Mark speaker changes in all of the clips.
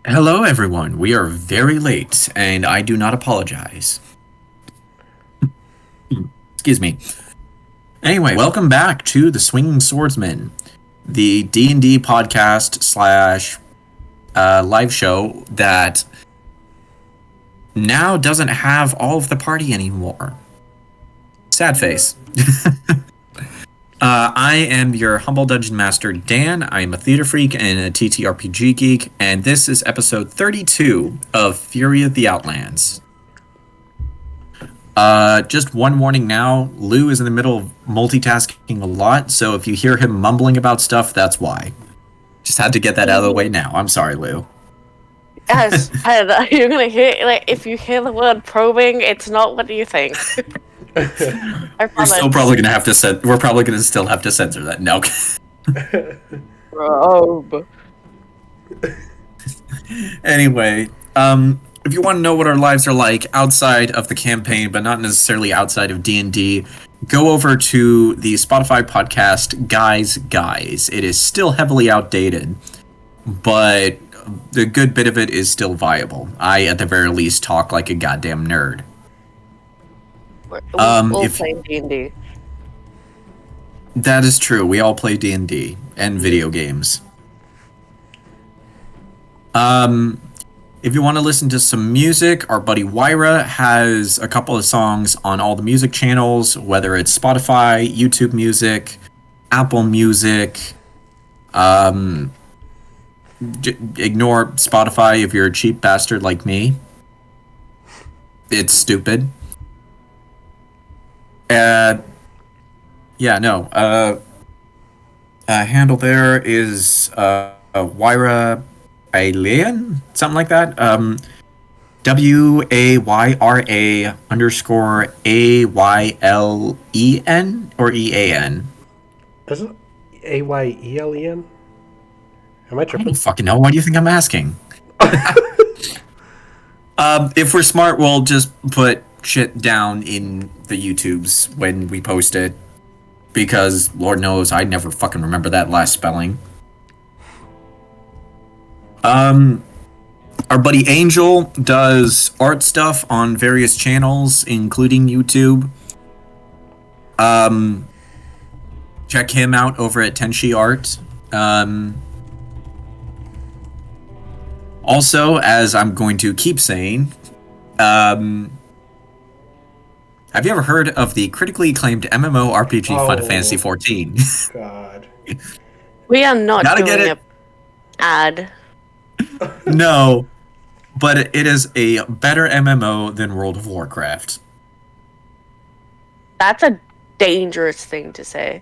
Speaker 1: Hello, everyone. We are very late, and I do not apologize. Excuse me. Anyway, welcome back to the Swinging Swordsman, the D&D podcast slash live show that now doesn't have all of the party anymore. Sad face. I am your humble dungeon master, Dan. I am a theater freak and a TTRPG geek, and this is episode 32 of Fury of the Outlands. Just one warning now, Lou is in the middle of multitasking a lot, so if you hear him mumbling about stuff, that's why. Just had to get that out of the way now. I'm sorry, Lou.
Speaker 2: Yes, and you're gonna hear, if you hear the word probing, it's not what you think.
Speaker 1: We're still probably gonna have to we're probably gonna still have to censor that. No.
Speaker 2: Probe.
Speaker 1: Anyway, if you want to know what our lives are like outside of the campaign, but not necessarily outside of D&D, go over to the Spotify podcast Guys. It is still heavily outdated, but the good bit of it is still viable. I, at the very least, talk like a goddamn nerd.
Speaker 2: We'll play D&D.
Speaker 1: That is true. We all play D&D and video games. If you want to listen to some music, our buddy Wyra has a couple of songs on all the music channels, whether it's Spotify, YouTube Music, Apple Music. Ignore Spotify if you're a cheap bastard like me. It's stupid. Handle there is Wyra Alien, something like that. WAYRA_AYLEN or EAN.
Speaker 3: Is it AYELEN? Am I
Speaker 1: I
Speaker 3: tripping?
Speaker 1: don't fucking know. Why do you think I'm asking? If we're smart, we'll just put shit down in the YouTubes when we post it, because Lord knows I never fucking remember that last spelling. Our buddy Angel does art stuff on various channels, including YouTube. Check him out over at Tenshi Art. Also, as I'm going to keep saying, have you ever heard of the critically acclaimed MMORPG Final Fantasy XIV?
Speaker 3: God.
Speaker 2: We are not
Speaker 1: Gotta
Speaker 2: doing
Speaker 1: get
Speaker 2: an ad.
Speaker 1: No, but it is a better MMO than World of Warcraft.
Speaker 2: That's a dangerous thing to say.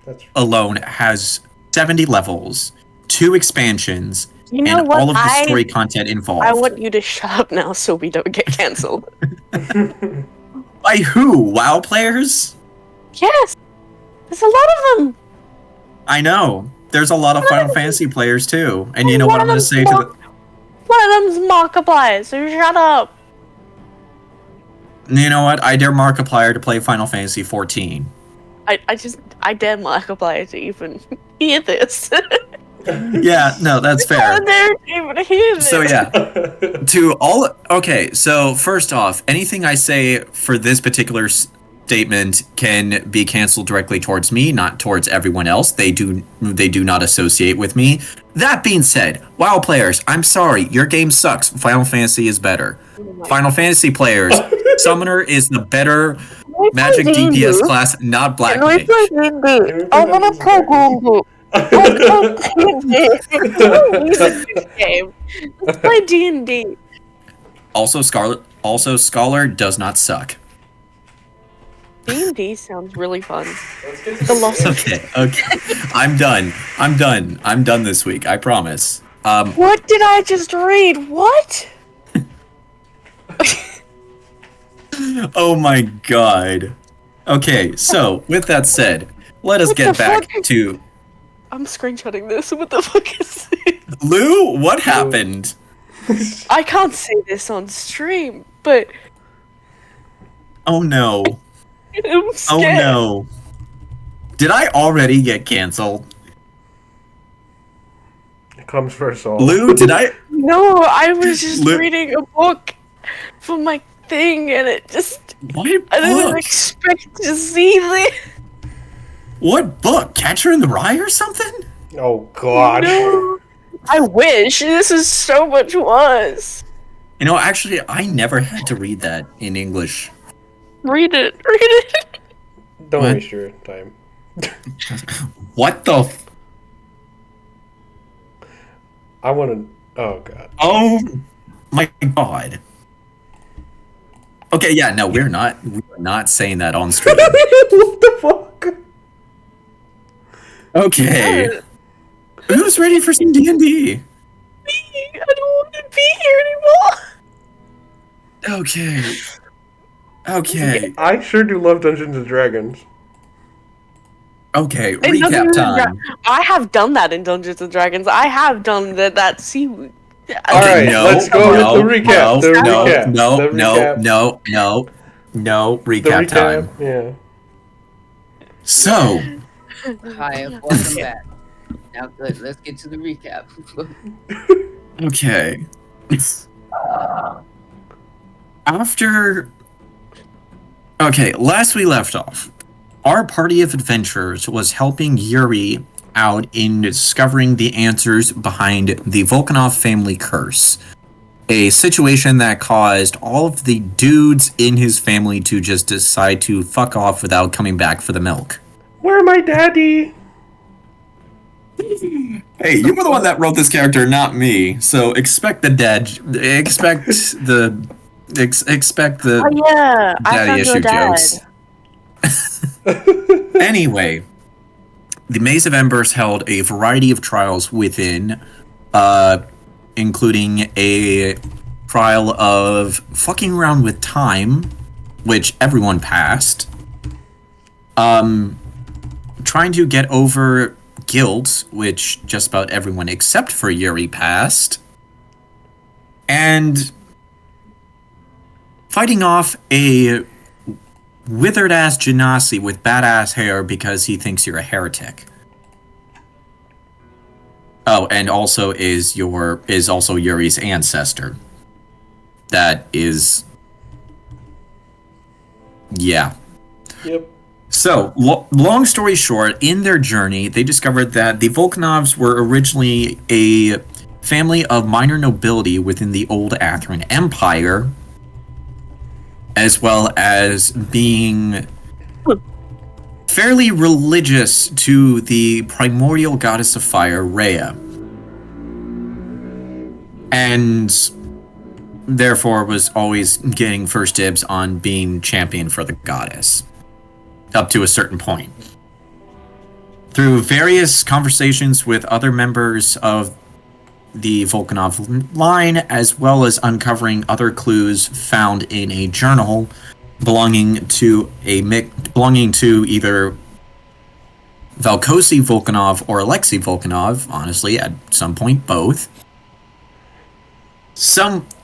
Speaker 3: That's
Speaker 1: Alone has 70 levels, 2 expansions,
Speaker 2: You know
Speaker 1: and
Speaker 2: what?
Speaker 1: all of the story content involved.
Speaker 2: I want you to shut up now so we don't get cancelled.
Speaker 1: By who? WoW players?
Speaker 2: Yes! There's a lot of them!
Speaker 1: I know. There's a lot of Final Fantasy players too. And you know what I'm going to say to the...
Speaker 2: One of them's Markiplier, so shut up!
Speaker 1: You know what? I dare Markiplier to play Final Fantasy XIV.
Speaker 2: I dare Markiplier to even hear this.
Speaker 1: Yeah, no, that's fair.
Speaker 2: I dare even hear this.
Speaker 1: So yeah, okay, so first off, anything I say for this particular statement can be canceled directly towards me, not towards everyone else. They do not associate with me. That being said, WoW players, I'm sorry, your game sucks. Final Fantasy is better. Final Fantasy players, Summoner is the better magic DPS class, not Black Mage.
Speaker 2: D&D? I wanna play D&D. Let's play D&D.
Speaker 1: Also, Scholar does not suck.
Speaker 2: D&D sounds really fun. The lost.
Speaker 1: Okay. I'm done this week, I promise.
Speaker 2: What did I just read? What?
Speaker 1: Oh my god. Okay, so with that said, let us get back to
Speaker 2: I'm screenshotting this. What the fuck is this?
Speaker 1: Lou. What happened?
Speaker 2: I can't say this on stream, but
Speaker 1: Oh no.
Speaker 2: I'm
Speaker 1: Oh
Speaker 2: scared.
Speaker 1: no. Did I already get canceled?
Speaker 3: It comes first all.
Speaker 1: Lou, did I?
Speaker 2: No, I was just
Speaker 1: Li-
Speaker 2: reading a book from my thing, and it just
Speaker 1: What
Speaker 2: I didn't
Speaker 1: book?
Speaker 2: expect to see this.
Speaker 1: What book? Catcher in the Rye or something?
Speaker 3: Oh God.
Speaker 2: No, I wish this is so much worse.
Speaker 1: You know, actually, I never had to read that in English.
Speaker 2: Read it. Read it.
Speaker 3: Don't
Speaker 1: What?
Speaker 3: waste your time.
Speaker 1: What the?
Speaker 3: I want to. Oh God.
Speaker 1: Oh my God. Okay, yeah, no, we're not saying that on stream.
Speaker 3: What the fuck?
Speaker 1: Okay, who's ready for some D&D?
Speaker 2: I don't want to be here anymore.
Speaker 1: Okay,
Speaker 3: I sure do love Dungeons and Dragons.
Speaker 1: okay.
Speaker 2: In
Speaker 1: Recap
Speaker 2: Dungeons and
Speaker 1: time.
Speaker 2: I have done that in Dungeons and Dragons. I have done that seaweed.
Speaker 3: All right, let's go with the recap. The recap.
Speaker 1: No.
Speaker 3: The
Speaker 1: Recap time.
Speaker 3: recap. Yeah.
Speaker 1: So,
Speaker 4: Hi, welcome back. Now, let's get to the recap.
Speaker 1: okay. Last we left off, our party of adventurers was helping Yuri out in discovering the answers behind the Volkanov family curse. A situation that caused all of the dudes in his family to just decide to fuck off without coming back for the milk.
Speaker 3: Where my daddy?
Speaker 1: Hey, you were the one that wrote this character, not me. So expect the
Speaker 2: Oh yeah, I
Speaker 1: daddy
Speaker 2: found
Speaker 1: issue
Speaker 2: your dad.
Speaker 1: jokes. Anyway, the Maze of Embers held a variety of trials within, including a trial of fucking around with time, which everyone passed. Trying to get over guilt, which just about everyone except for Yuri passed. And fighting off a withered ass genasi with badass hair because he thinks you're a heretic. Oh, and also is also Yuri's ancestor. That is, yeah.
Speaker 3: Yep.
Speaker 1: So, long story short, in their journey, they discovered that the Volkanovs were originally a family of minor nobility within the old Atheran Empire, as well as being fairly religious to the primordial goddess of fire, Rhea. And therefore was always getting first dibs on being champion for the goddess. Up to a certain point. Through various conversations with other members of the Volkanov line, as well as uncovering other clues found in a journal belonging to either Valkosi Volkanov or Alexei Volkanov, honestly, at some point both.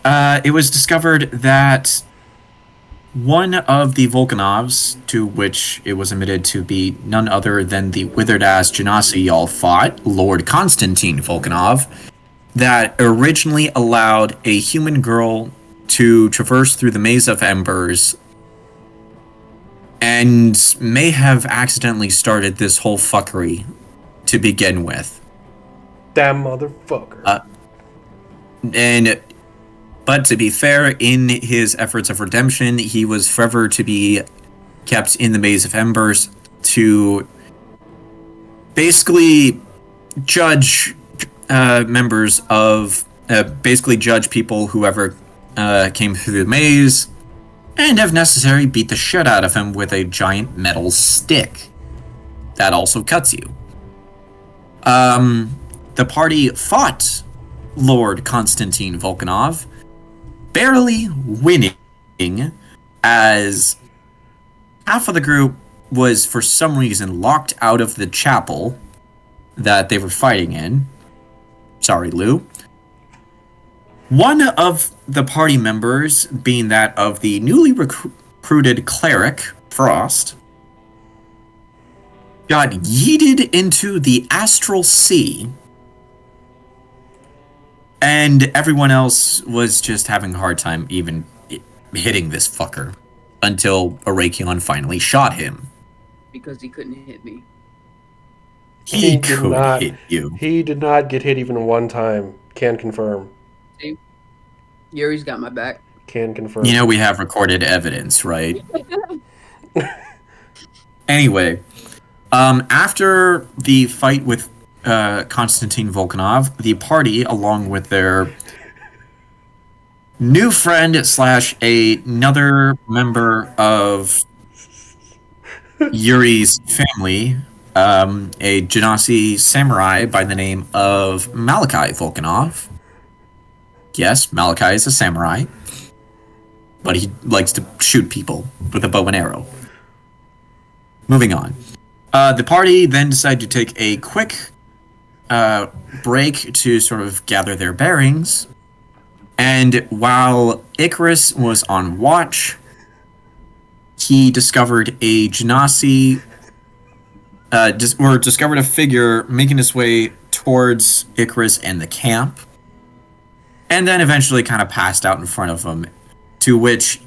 Speaker 1: It was discovered that one of the Volkanovs, to which it was admitted to be none other than the withered-ass genasi y'all fought, Lord Konstantin Volkanov, that originally allowed a human girl to traverse through the Maze of Embers and may have accidentally started this whole fuckery to begin with.
Speaker 3: Damn motherfucker.
Speaker 1: But to be fair, in his efforts of redemption, he was forever to be kept in the Maze of Embers to basically judge judge people whoever came through the maze, and if necessary, beat the shit out of him with a giant metal stick that also cuts you. The party fought Lord Konstantin Volkanov, barely winning, as half of the group was for some reason locked out of the chapel that they were fighting in. Sorry, Lou. One of the party members, being that of the newly recruited cleric, Frost, got yeeted into the astral sea And everyone else was just having a hard time even hitting this fucker until Arakion finally shot him.
Speaker 4: Because he couldn't hit me.
Speaker 1: He could hit you.
Speaker 3: He did not get hit even one time. Can confirm.
Speaker 4: See? Yuri's got my back.
Speaker 3: Can confirm.
Speaker 1: You know we have recorded evidence, right? Anyway, after the fight with Konstantin Volkanov, the party, along with their new friend / another member of Yuri's family, a Genasi samurai by the name of Malachi Volkanov. Yes, Malachi is a samurai, but he likes to shoot people with a bow and arrow. Moving on. The party then decided to take a quick break to sort of gather their bearings. And while Icarus was on watch, he discovered a Genasi, discovered a figure making its way towards Icarus and the camp, and then eventually kind of passed out in front of him, to which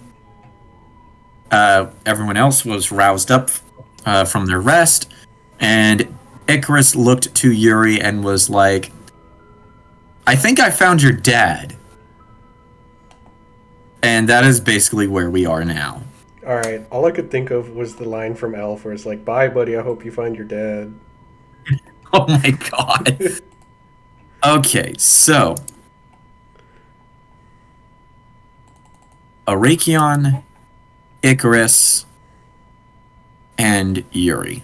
Speaker 1: everyone else was roused up from their rest, and Icarus looked to Yuri and was like, I think I found your dad. And that is basically where we are now.
Speaker 3: Alright, all I could think of was the line from Elf where it's like, bye buddy, I hope you find your dad.
Speaker 1: Oh my god. Okay, so Arakion, Icarus, and Yuri.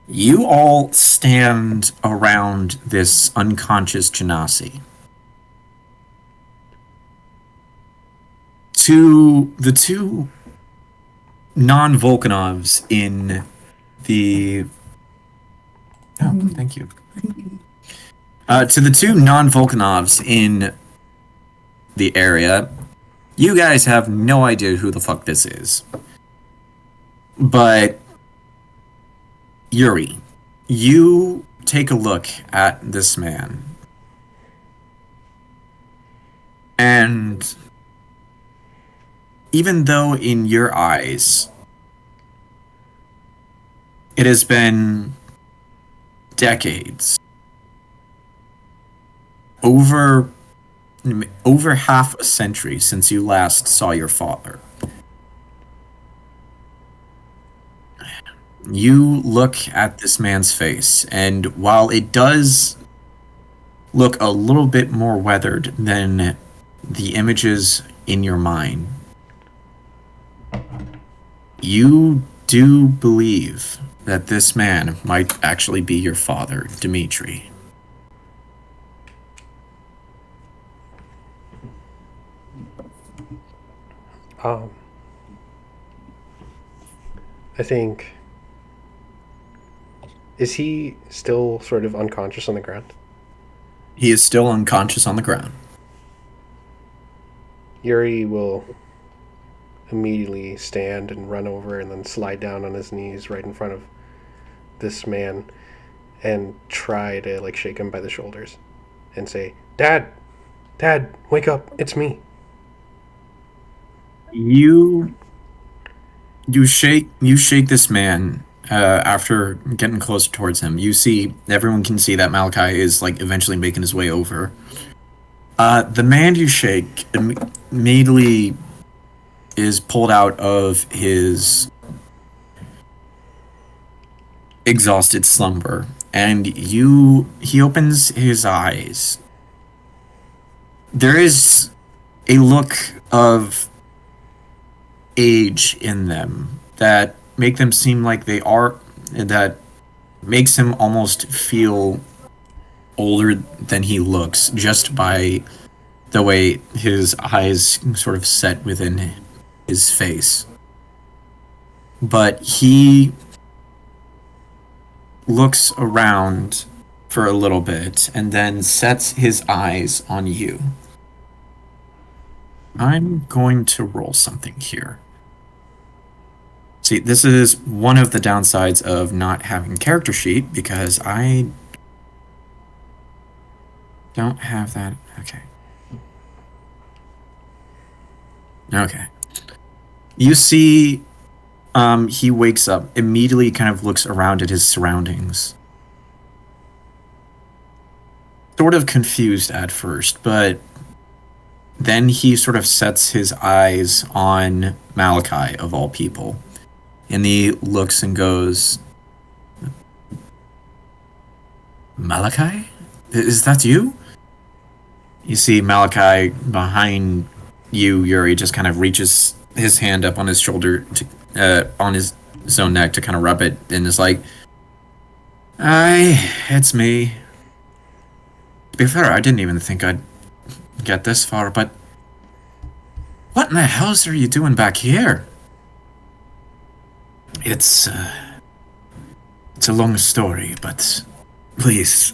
Speaker 1: You all stand around this unconscious Genasi. To the two non-Volkanovs in the... Oh, thank you. To the two non-Volkanovs in the area, you guys have no idea who the fuck this is. But Yuri, you take a look at this man, and even though in your eyes it has been decades, over half a century since you last saw your father, you look at this man's face, and while it does look a little bit more weathered than the images in your mind, you do believe that this man might actually be your father, Dimitri.
Speaker 3: I think... Is he still sort of unconscious on the ground?
Speaker 1: He is still unconscious on the ground.
Speaker 3: Yuri will immediately stand and run over and then slide down on his knees right in front of this man and try to like shake him by the shoulders and say, Dad, wake up, it's me.
Speaker 1: You shake this man after getting closer towards him. You see, everyone can see that Malachi is like eventually making his way over. The man you shake immediately is pulled out of his exhausted slumber, and he opens his eyes. There is a look of age in them that make them seem like that makes him almost feel older than he looks, just by the way his eyes sort of set within his face. But he looks around for a little bit and then sets his eyes on you. I'm going to roll something here. See, this is one of the downsides of not having character sheet, because I Don't have that. Okay. Okay. You see, he wakes up, immediately kind of looks around at his surroundings. Sort of confused at first, but then he sort of sets his eyes on Malachi, of all people. And he looks and goes, Malachi? Is that you? You see Malachi behind you, Yuri, just kind of reaches his hand up on his shoulder, on his own neck to kind of rub it, and is like, it's me. To be fair, I didn't even think I'd get this far, but what in the hell are you doing back here? It's a long story, but please,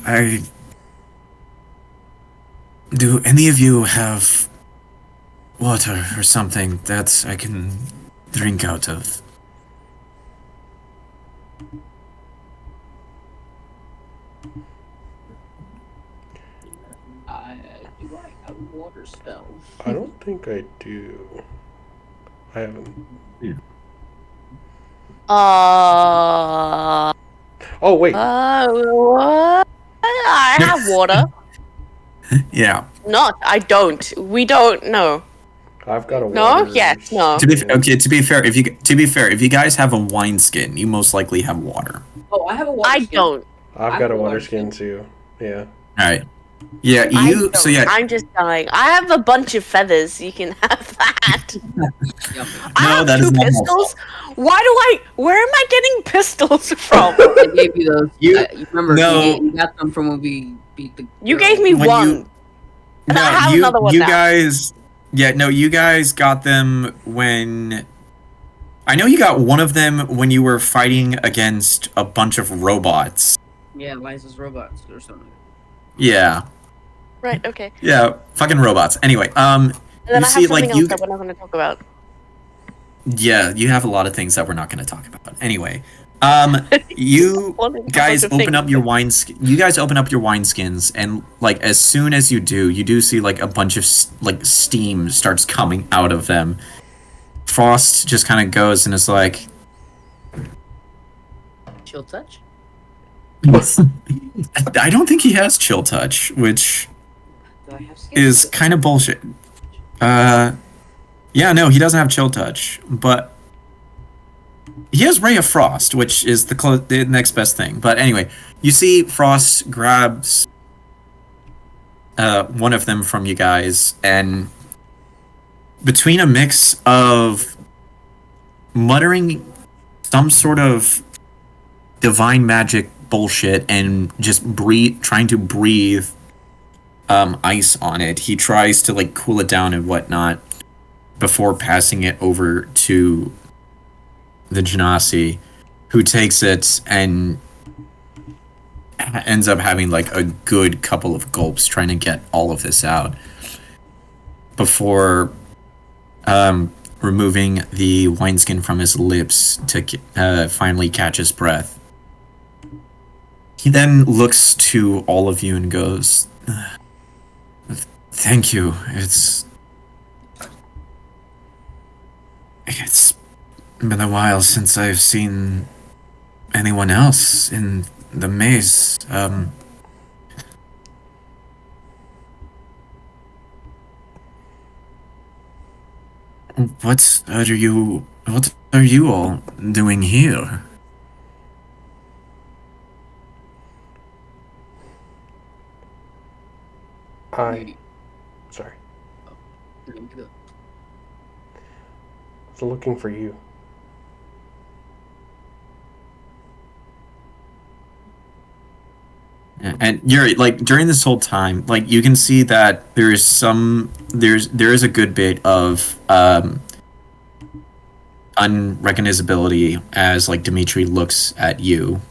Speaker 1: do any of you have water or something that I can drink out of?
Speaker 4: Do I have a water spell?
Speaker 3: I don't think I do. I haven't. Oh wait.
Speaker 2: What? I have water.
Speaker 1: Yeah.
Speaker 2: Not. I don't. We don't. No.
Speaker 3: I've got a
Speaker 2: No?
Speaker 3: water
Speaker 2: Yes, no.
Speaker 1: To be fair, if you guys have a wineskin, you most likely have water.
Speaker 4: Oh, I have a water
Speaker 2: I
Speaker 4: skin.
Speaker 2: don't.
Speaker 3: I've got a water skin too. Yeah.
Speaker 1: All right. Yeah,
Speaker 2: I
Speaker 1: you.
Speaker 2: don't.
Speaker 1: So yeah.
Speaker 2: I'm just dying. I have a bunch of feathers. You can have that.
Speaker 4: Yep.
Speaker 2: I have
Speaker 1: that is
Speaker 2: two
Speaker 1: not my
Speaker 2: pistols. Why do I? Where am I getting pistols from?
Speaker 4: I gave you those.
Speaker 1: You-
Speaker 4: You remember?
Speaker 1: no.
Speaker 4: You got them from when we beat the.
Speaker 2: You
Speaker 4: girl.
Speaker 2: gave me
Speaker 1: When
Speaker 2: one.
Speaker 1: you-
Speaker 2: And I have another one
Speaker 1: you
Speaker 2: now.
Speaker 1: guys. Yeah, no, you guys got them when. I know you got one of them when you were fighting against a bunch of robots.
Speaker 4: Yeah, Liza's robots or something.
Speaker 1: Yeah.
Speaker 2: Right. Okay.
Speaker 1: Yeah, fucking robots. Anyway,
Speaker 2: And then
Speaker 1: you
Speaker 2: I
Speaker 1: see,
Speaker 2: have something
Speaker 1: like,
Speaker 2: else that we're not going to talk about.
Speaker 1: yeah, you have a lot of things that we're not going to talk about. Anyway, you
Speaker 2: Wanting a
Speaker 1: guys
Speaker 2: bunch of
Speaker 1: open
Speaker 2: things.
Speaker 1: up your you guys open up your wineskins, and like as soon as you do see like a bunch of like steam starts coming out of them. Frost just kind of goes and is like,
Speaker 4: Chill touch.
Speaker 1: I don't think he has chill touch, which
Speaker 4: Do I have skin?
Speaker 1: is kind of bullshit. Yeah, no, he doesn't have chill touch, but he has Ray of Frost, which is the next best thing. But anyway, you see Frost grabs one of them from you guys, and between a mix of muttering some sort of divine magic bullshit and just trying to breathe ice on it, he tries to like cool it down and whatnot before passing it over to the Genasi, who takes it and ends up having like a good couple of gulps trying to get all of this out before removing the wineskin from his lips to finally catch his breath. He then looks to all of you and goes, "Thank you. It's been a while since I've seen anyone else in the maze. What are you all doing here?"
Speaker 3: Sorry.
Speaker 4: Good.
Speaker 3: I was looking for you.
Speaker 1: And you're like during this whole time, like you can see that there is a good bit of unrecognizability as like Dimitri looks at you.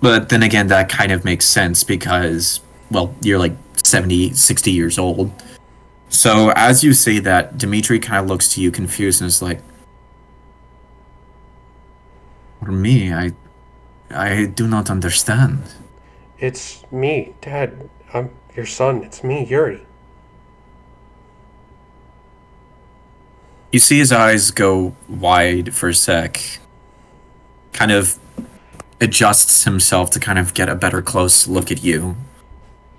Speaker 1: But then again, that kind of makes sense because, well, you're like 70, 60 years old. So as you say that, Dimitri kind of looks to you confused and is like, for me, I do not understand.
Speaker 3: It's me, Dad. I'm your son. It's me, Yuri.
Speaker 1: You see his eyes go wide for a sec, kind of adjusts himself to kind of get a better close look at you.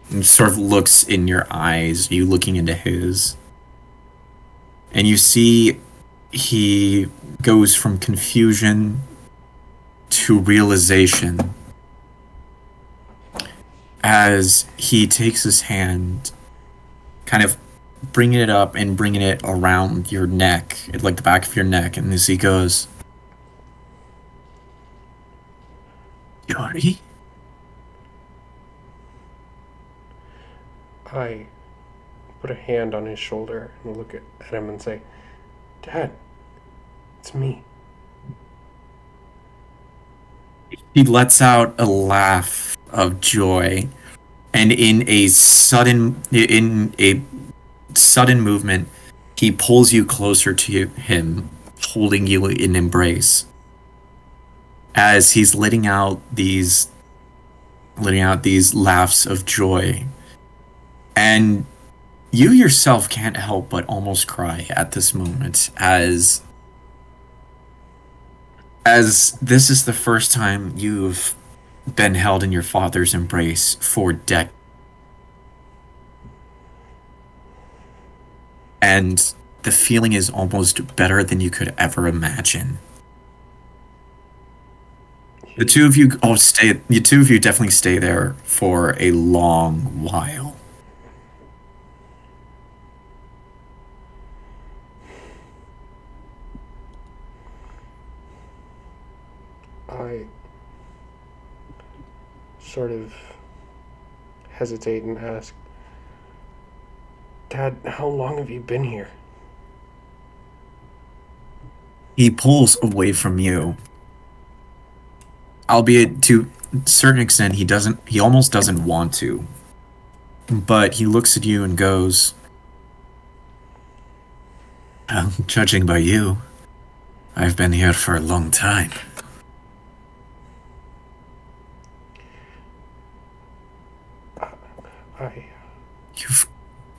Speaker 1: And sort of looks in your eyes, you looking into his. And you see he goes from confusion to realization as he takes his hand, kind of bringing it up and bringing it around your neck, like the back of your neck, and as he goes, Yuri?
Speaker 3: I put a hand on his shoulder and look at him and say, Dad, it's me.
Speaker 1: He lets out a laugh of joy, and in a sudden movement, he pulls you closer to him, holding you in embrace. As he's letting out these laughs of joy. And you yourself can't help but almost cry at this moment as this is the first time you've been held in your father's embrace for decades. And the feeling is almost better than you could ever imagine. The two of you definitely stay there for a long while.
Speaker 3: I sort of hesitate and ask, Dad, how long have you been here?
Speaker 1: He pulls away from you. Albeit to a certain extent he almost doesn't want to. But he looks at you and goes, well, judging by you, I've been here for a long time.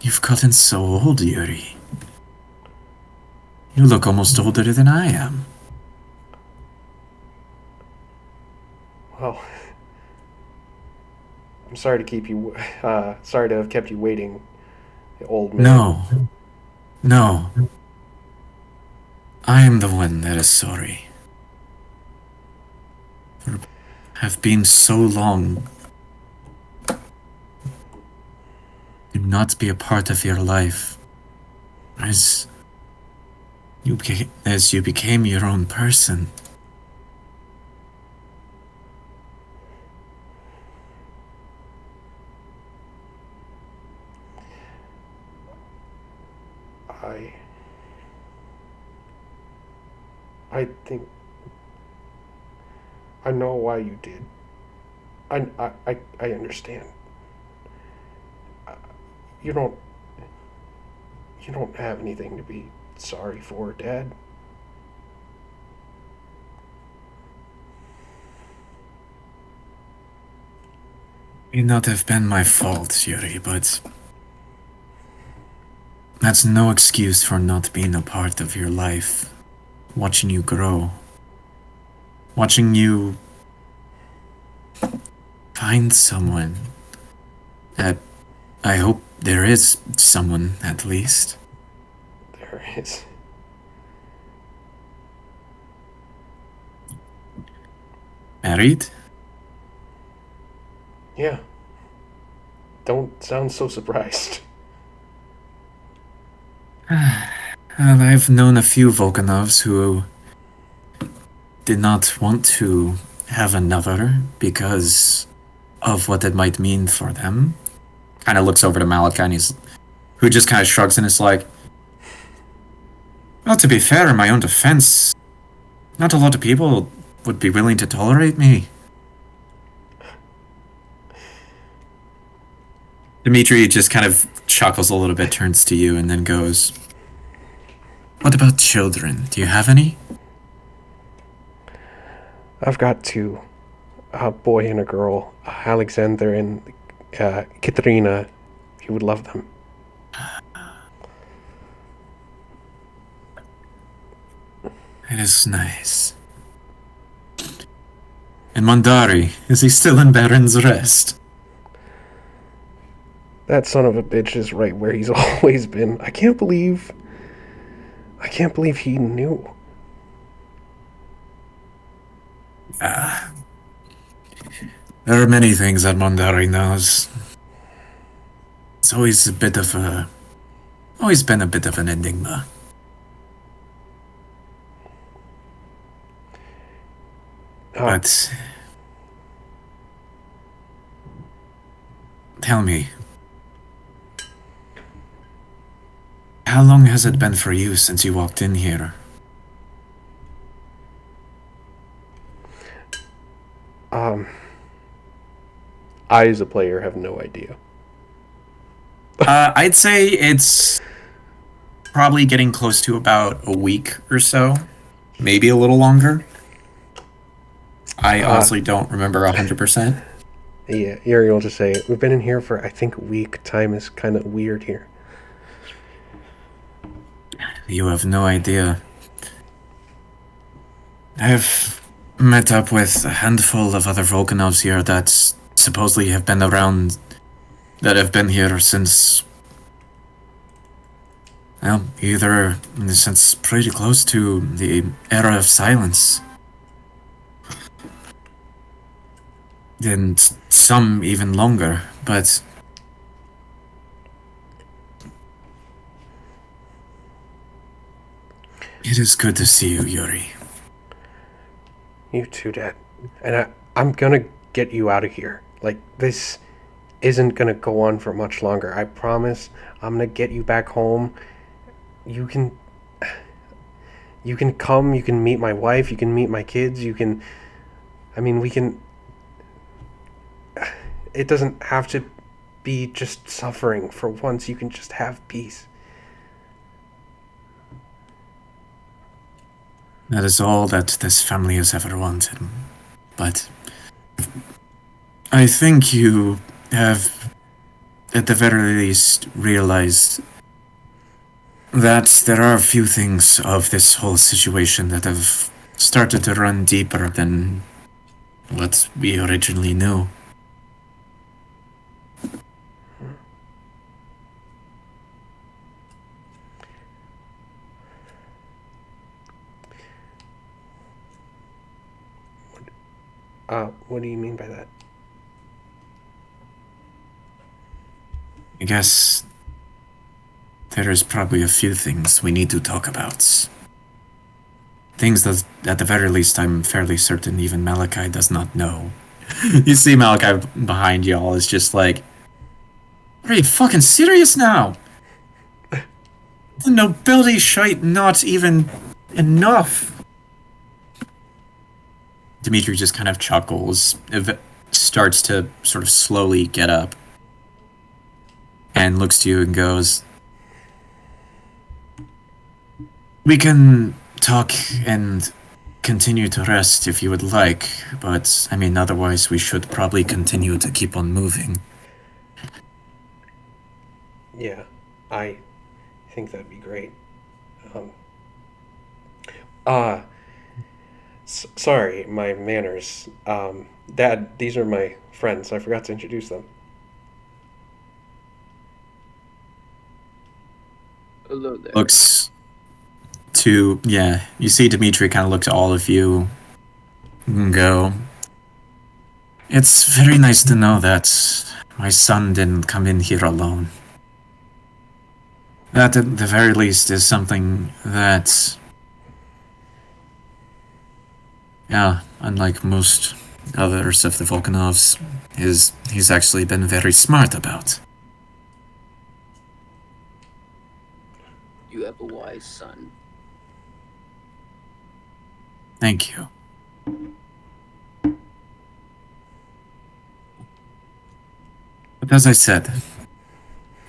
Speaker 1: You've gotten so old, Yuri. You look almost older than I am.
Speaker 3: Well, I'm sorry to keep you, sorry to have kept you waiting, old man.
Speaker 1: No. I am the one that is sorry. For have been so long to not be a part of your life as you became your own person.
Speaker 3: I think I know why you did. I understand. You don't have anything to be sorry for, Dad.
Speaker 1: May not have been my fault, Yuri, but that's no excuse for not being a part of your life. Watching you grow. Watching you find someone that I hope there is someone at least.
Speaker 3: There is.
Speaker 1: Married?
Speaker 3: Yeah. Don't sound so surprised.
Speaker 1: I've known a few Volkanovs who did not want to have another because of what it might mean for them. Kind of looks over to Malachi and who just kind of shrugs and is like, well, to be fair, in my own defense, not a lot of people would be willing to tolerate me. Dimitri just kind of chuckles a little bit, turns to you, and then goes, what about children? Do you have any?
Speaker 3: I've got two. A boy and a girl. Alexander and Katrina, you would love them.
Speaker 1: It is nice. And Mondari, is he still in Baron's Rest?
Speaker 3: That son of a bitch is right where he's always been. I can't believe he knew.
Speaker 1: There are many things that Mondari knows. It's always been a bit of an enigma. But tell me, how long has it been for you since you walked in here?
Speaker 3: I, as a player, have no idea.
Speaker 1: I'd say it's probably getting close to about a week or so, maybe a little longer. I honestly don't remember 100%.
Speaker 3: Yeah, Yuri will just say, we've been in here for, I think, a week. Time is kind of weird here.
Speaker 1: You have no idea. I've met up with a handful of other Volcanovs here that supposedly have been around, that have been here since, well, either since pretty close to the era of silence. And some even longer, but it is good to see you, Yuri.
Speaker 3: You too, Dad. And I'm gonna get you out of here. Like, this isn't gonna go on for much longer. I promise. I'm gonna get you back home. You can come, you can meet my wife, you can meet my kids, we can... It doesn't have to be just suffering. For once, you can just have peace.
Speaker 1: That is all that this family has ever wanted. But I think you have, at the very least, realized that there are a few things of this whole situation that have started to run deeper than what we originally knew.
Speaker 3: What do you mean by that?
Speaker 1: I guess there is probably a few things we need to talk about. Things that, at the very least, I'm fairly certain even Malachi does not know. You see Malachi behind y'all is just like, are you fucking serious now? The nobility shite not even enough. Dimitri just kind of chuckles, starts to sort of slowly get up, and looks to you and goes, we can talk and continue to rest if you would like, but, I mean, otherwise we should probably continue to keep on moving.
Speaker 3: Yeah, I think that'd be great. Sorry, my manners. Dad, these are my friends. I forgot to introduce them.
Speaker 4: Hello there.
Speaker 1: Looks to, yeah, you see Dimitri kind of look to all of you and go, it's very nice to know that my son didn't come in here alone. That, at the very least, is something that, yeah, unlike most others of the Volcanovs, he's actually been very smart about.
Speaker 4: You have a wise son.
Speaker 1: Thank you. But as I said,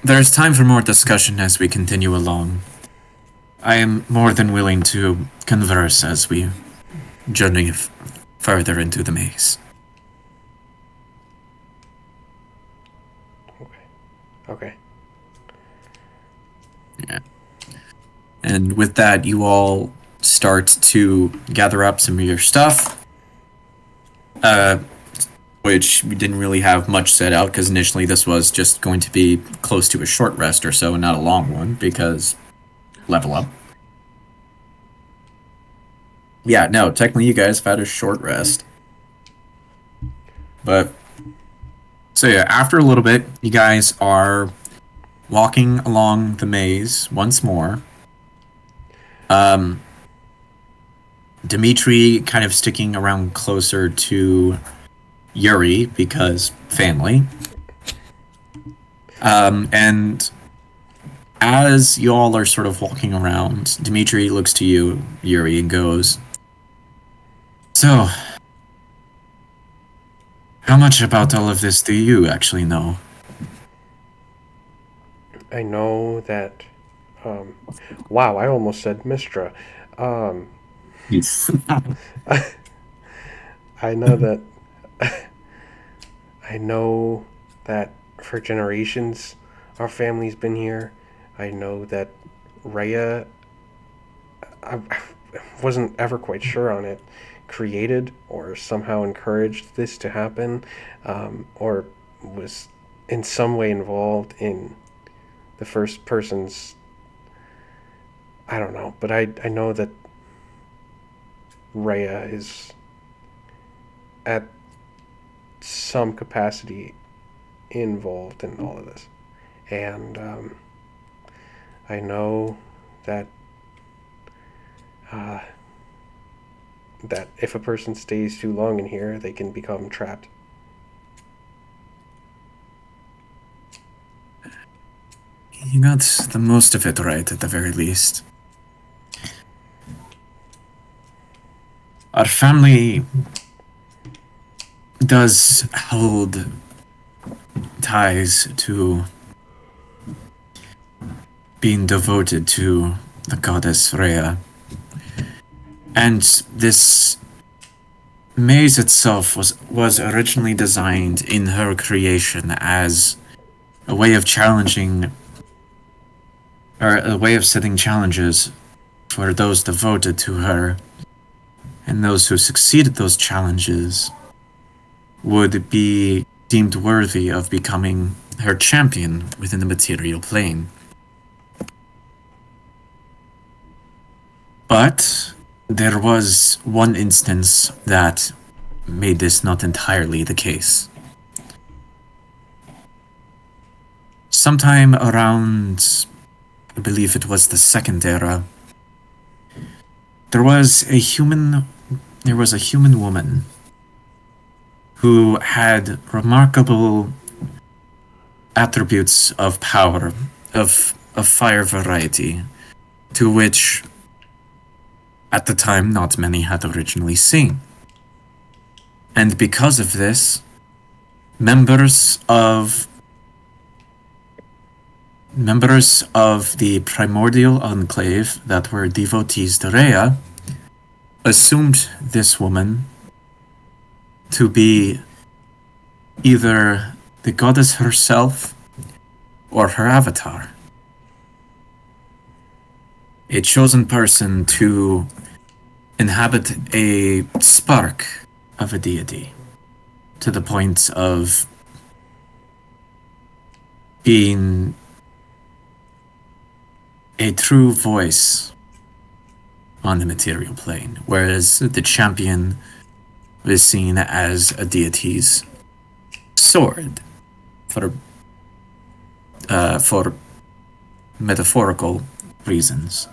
Speaker 1: there is time for more discussion as we continue along. I am more than willing to converse as we journey further into the maze.
Speaker 3: Okay.
Speaker 1: Yeah. And with that, you all start to gather up some of your stuff, which we didn't really have much set out because initially this was just going to be close to a short rest or so and not a long one because level up. Yeah, no, technically you guys have had a short rest. But, so yeah, after a little bit, you guys are walking along the maze once more. Dimitri kind of sticking around closer to Yuri because family. And as y'all are sort of walking around, Dimitri looks to you, Yuri, and goes, "So, how much about all of this do you actually know?"
Speaker 3: I know that. Wow, I almost said Mistra.
Speaker 1: Yes.
Speaker 3: I know that. I know that for generations our family's been here. I know that Rhea, I wasn't ever quite sure on it, created or somehow encouraged this to happen, or was in some way involved in the first person's. I don't know, but I know that Rhea is at some capacity involved in all of this. And I know that that if a person stays too long in here, they can become trapped.
Speaker 1: You got the most of it right, at the very least. Our family does hold ties to being devoted to the goddess Rhea. And this maze itself was originally designed in her creation as a way of challenging, or a way of setting challenges for those devoted to her, and those who succeeded those challenges would be deemed worthy of becoming her champion within the material plane. But there was one instance that made this not entirely the case. Sometime around, I believe it was the Second Era, there was a human woman who had remarkable attributes of power, of fire variety, to which at the time not many had originally seen. And because of this, members of the primordial enclave that were devotees to Rhea assumed this woman to be either the goddess herself or her avatar. A chosen person to inhabit a spark of a deity to the point of being a true voice on the material plane, whereas the champion was seen as a deity's sword for metaphorical reasons.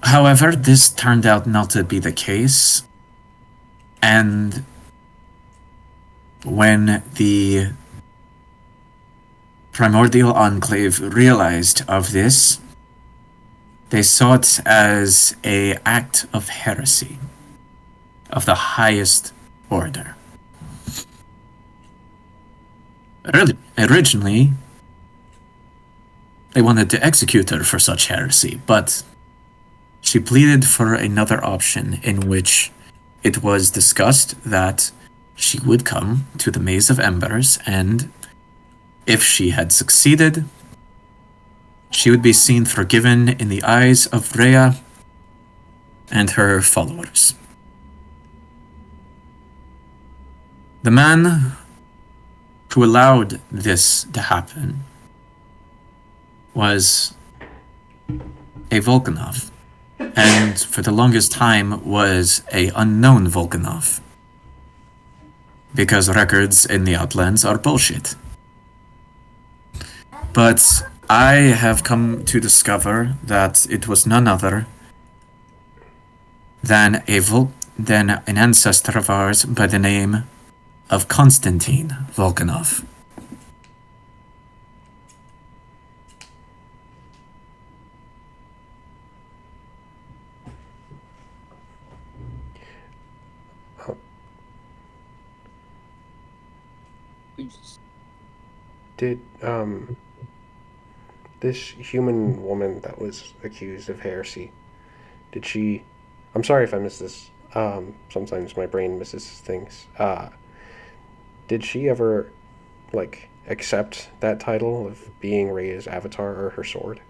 Speaker 1: However, this turned out not to be the case, and when the primordial enclave realized of this, they saw it as an act of heresy of the highest order. Originally, they wanted to execute her for such heresy, but she pleaded for another option in which it was discussed that she would come to the Maze of Embers and if she had succeeded, she would be seen forgiven in the eyes of Rhea and her followers. The man who allowed this to happen was a Volkanov, and for the longest time was a unknown Volkanov, because records in the Outlands are bullshit. But I have come to discover that it was none other than an ancestor of ours by the name of Konstantin Volkanov.
Speaker 3: Did this human woman that was accused of heresy, did she? I'm sorry if I missed this. Sometimes my brain misses things. Did she ever, like, accept that title of being Rhea's avatar or her sword?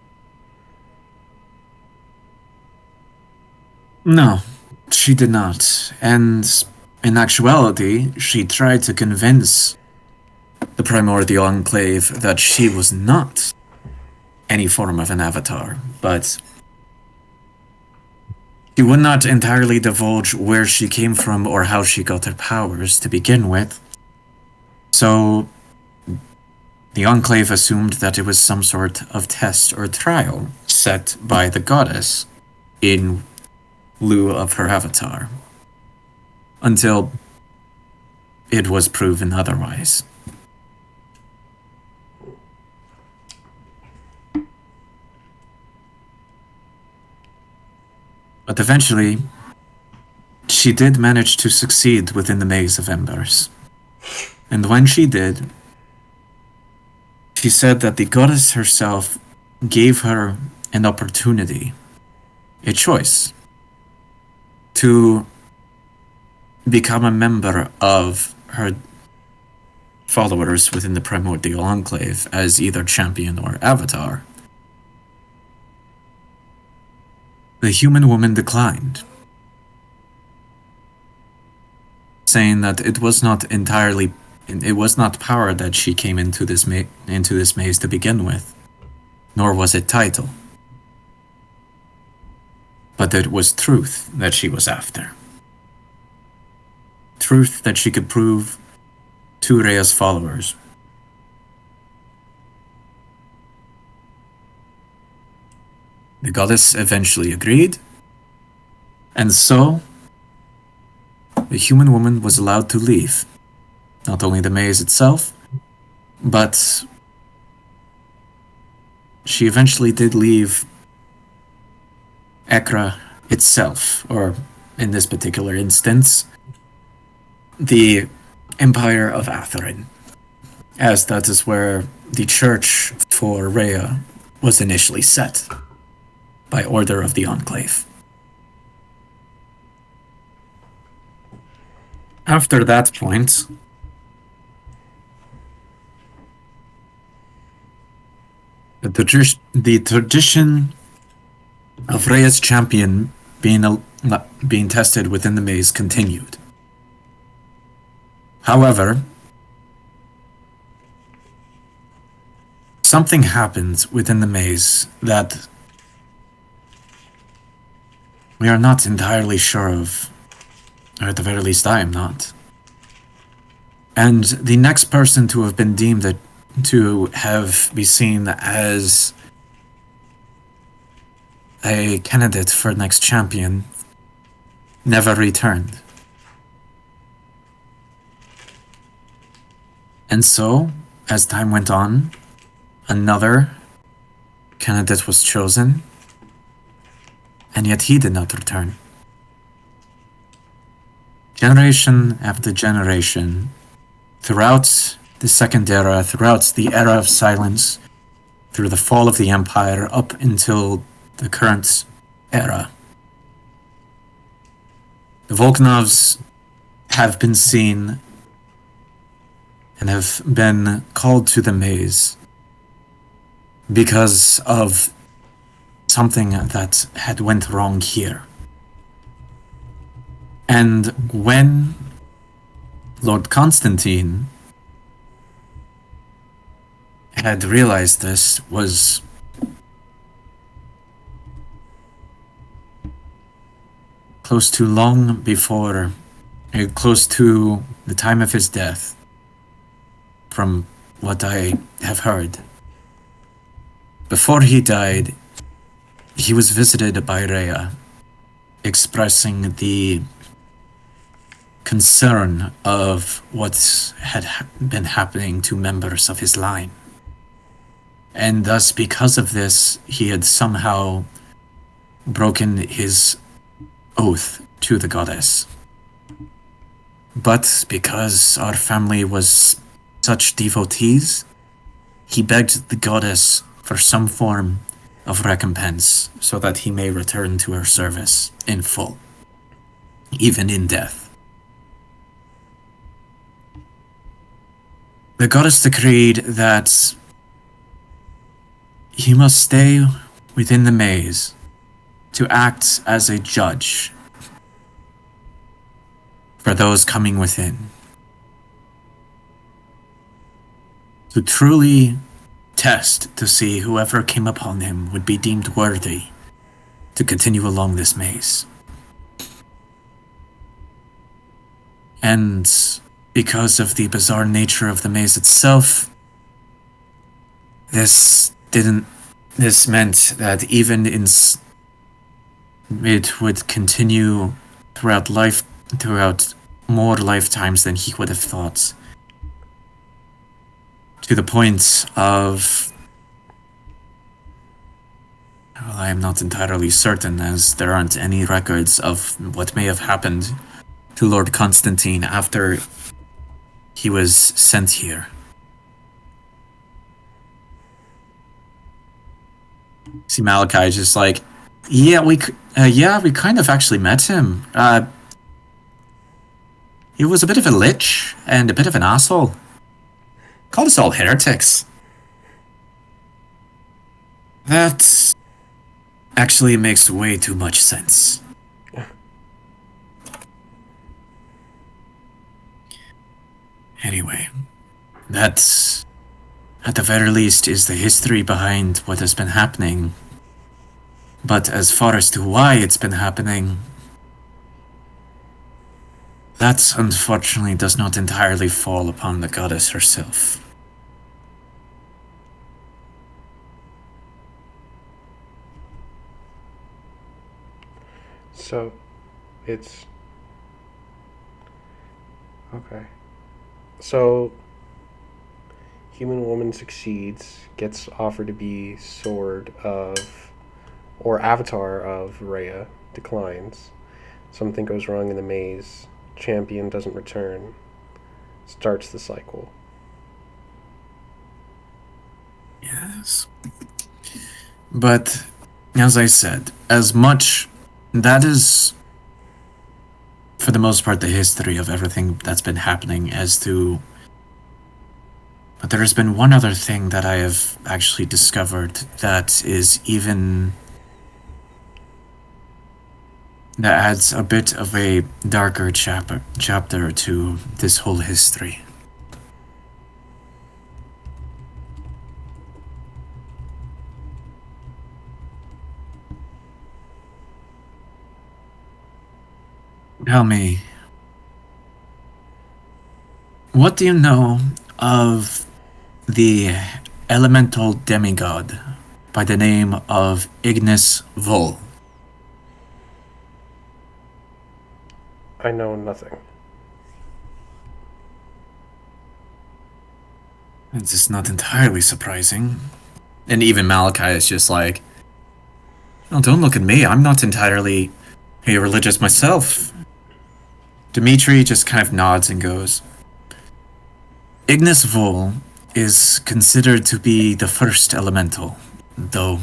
Speaker 1: No, she did not. And in actuality, she tried to convince the Primordial Enclave that she was not any form of an avatar, but she would not entirely divulge where she came from or how she got her powers to begin with. So the Enclave assumed that it was some sort of test or trial set by the goddess in lieu of her avatar, until it was proven otherwise. But eventually, she did manage to succeed within the Maze of Embers. And when she did, she said that the goddess herself gave her an opportunity, a choice, to become a member of her followers within the Primordial Enclave as either champion or avatar. The human woman declined, saying that it was not power that she came into this maze to begin with, nor was it title, but it was truth that she was after. Truth that she could prove to Rhea's followers. The goddess eventually agreed, and so the human woman was allowed to leave. Not only the maze itself, but she eventually did leave Ekra itself, or in this particular instance, the Empire of Atherin, as that is where the church for Rhea was initially set, by order of the Enclave. After that point, the tradition of Rhea's champion being tested within the maze continued. However, something happened within the maze that we are not entirely sure of, or at the very least I am not. And the next person to have been deemed to be seen as a candidate for next champion never returned. And so, as time went on, another candidate was chosen, and yet he did not return. Generation after generation, throughout the Second Era, throughout the Era of Silence, through the fall of the Empire, up until the current era, the Volkanovs have been seen and have been called to the maze because of something that had went wrong here. And when Lord Constantine had realized this was close to the time of his death, from what I have heard. Before he died, he was visited by Rhea, expressing the concern of what had been happening to members of his line. And thus, because of this, he had somehow broken his oath to the goddess. But because our family was such devotees, he begged the goddess for some form of recompense so that he may return to her service in full, even in death. The goddess decreed that he must stay within the maze to act as a judge for those coming within, to truly test to see whoever came upon him would be deemed worthy to continue along this maze. And because of the bizarre nature of the maze itself, this meant that even it would continue throughout more lifetimes than he would have thought, to the point of, well, I am not entirely certain, as there aren't any records of what may have happened to Lord Constantine after he was sent here. See, Malachi is just like, yeah, we kind of actually met him. He was a bit of a lich and a bit of an asshole. Called us all heretics. That actually makes way too much sense. Anyway, that, at the very least, is the history behind what has been happening. But as far as to why it's been happening, that unfortunately does not entirely fall upon the goddess herself.
Speaker 3: So, it's... Okay. So, human woman succeeds, gets offered to be sword of, or avatar of Rhea, declines. Something goes wrong in the maze. Champion doesn't return. Starts the cycle.
Speaker 1: Yes. But, as I said, that is, for the most part, the history of everything that's been happening but there has been one other thing that I have actually discovered that adds a bit of a darker chapter to this whole history. Tell me, what do you know of the elemental demigod by the name of Ignis Vol?
Speaker 3: I know nothing.
Speaker 1: It's just not entirely surprising. And even Malachi is just like, oh, don't look at me, I'm not entirely religious myself. Dimitri just kind of nods and goes, Ignis Vol is considered to be the first elemental, though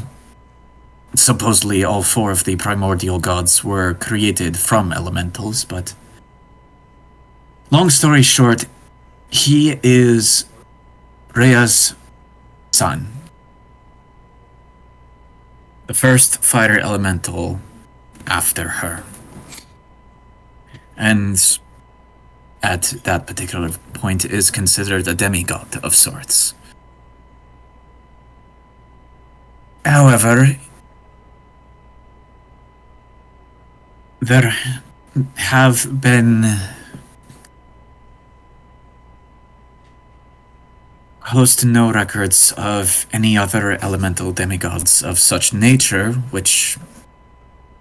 Speaker 1: supposedly all four of the primordial gods were created from elementals, but long story short, He is Rhea's son. The first fighter elemental after her. And at that particular point is considered a demigod of sorts. However, there have been close to no records of any other elemental demigods of such nature, which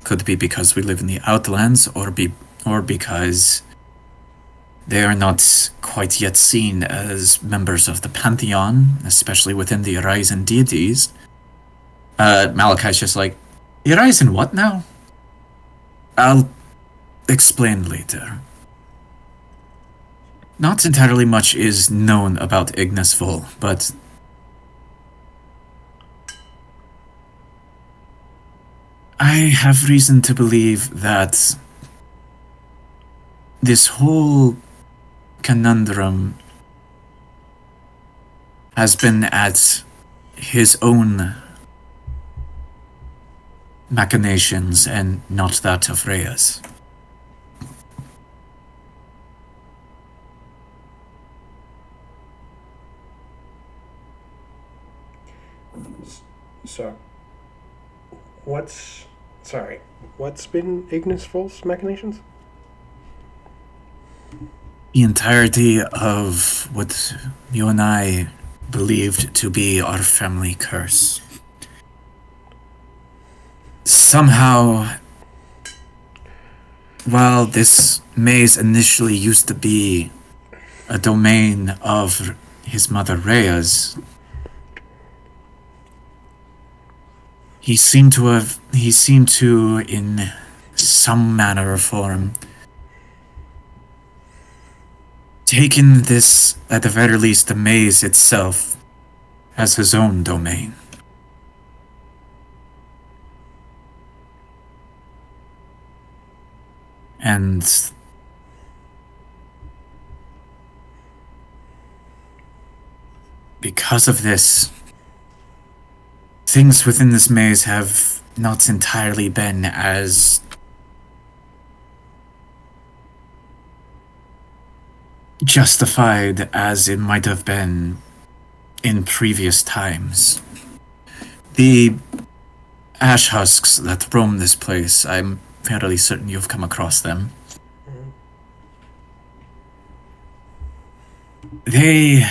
Speaker 1: could be because we live in the Outlands, or because they are not quite yet seen as members of the Pantheon, especially within the Horizon deities. Malachi's just like, Horizon what now? I'll explain later. Not entirely much is known about Ignis Vol, but I have reason to believe that this whole conundrum has been at his own machinations and not that of Rhea's.
Speaker 3: So, what's been Ignis Vol's machinations?
Speaker 1: The entirety of what you and I believed to be our family curse. Somehow, while this maze initially used to be a domain of his mother Rhea's, he seemed to, in some manner or form, taken this, at the very least, the maze itself, as his own domain. And because of this, things within this maze have not entirely been as justified as it might have been in previous times. The ash husks that roam this place, I'm fairly certain you've come across them. There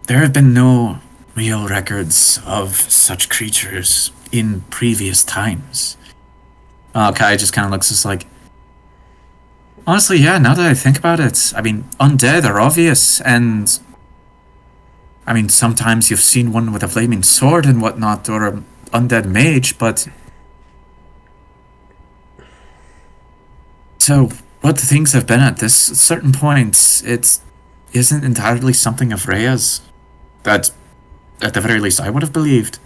Speaker 1: have been no real records of such creatures in previous times. Kai just kind of looks just like, honestly, yeah, now that I think about it, I mean, undead are obvious, and I mean, sometimes you've seen one with a flaming sword and whatnot, or an undead mage, but so what the things have been at this certain point, it isn't entirely something of Rhea's that, at the very least, I would have believed.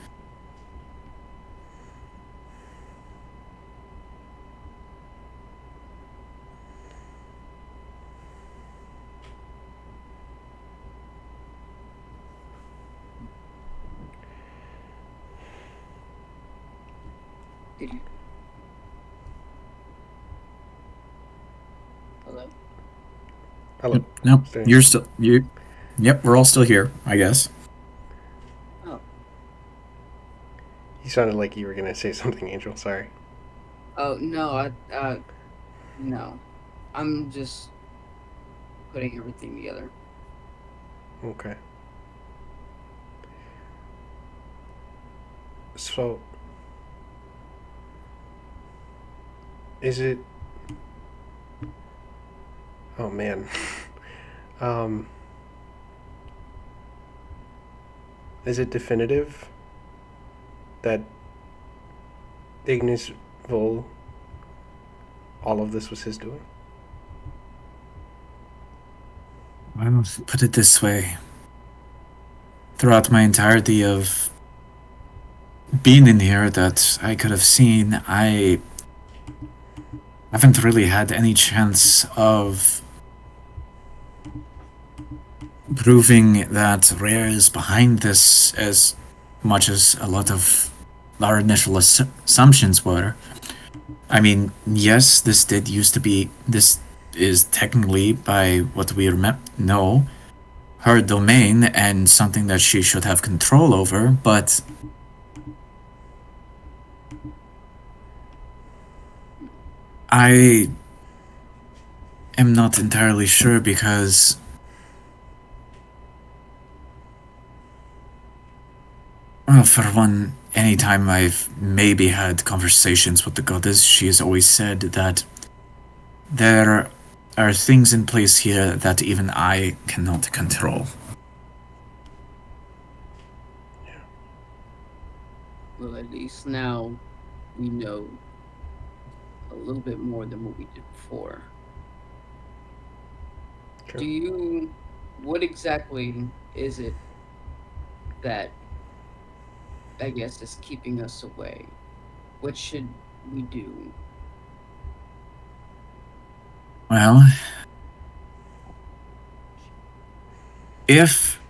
Speaker 4: Hello?
Speaker 3: Hello.
Speaker 1: Nope,
Speaker 3: Stay.
Speaker 1: you're still, yep, we're all still here, I guess.
Speaker 4: Oh.
Speaker 3: You sounded like you were gonna say something, Angel. Sorry.
Speaker 4: Oh, no, no. I'm just putting everything together.
Speaker 3: Okay. So, is it? Oh man. Is it definitive that Ignis Vol, all of this was his doing?
Speaker 1: Well, put it this way. Throughout my entirety of being in here that I could have seen, I haven't really had any chance of proving that Rare is behind this as much as a lot of our initial assumptions were. I mean, yes, this did used to be. This is technically, by what we know, her domain and something that she should have control over, but I am not entirely sure because well, for one, anytime I've maybe had conversations with the goddess, she has always said that there are things in place here that even I cannot control.
Speaker 4: Well, at least now we know a little bit more than what we did before.
Speaker 3: True.
Speaker 4: What exactly is it that I guess is keeping us away? What should we do?
Speaker 1: Well, if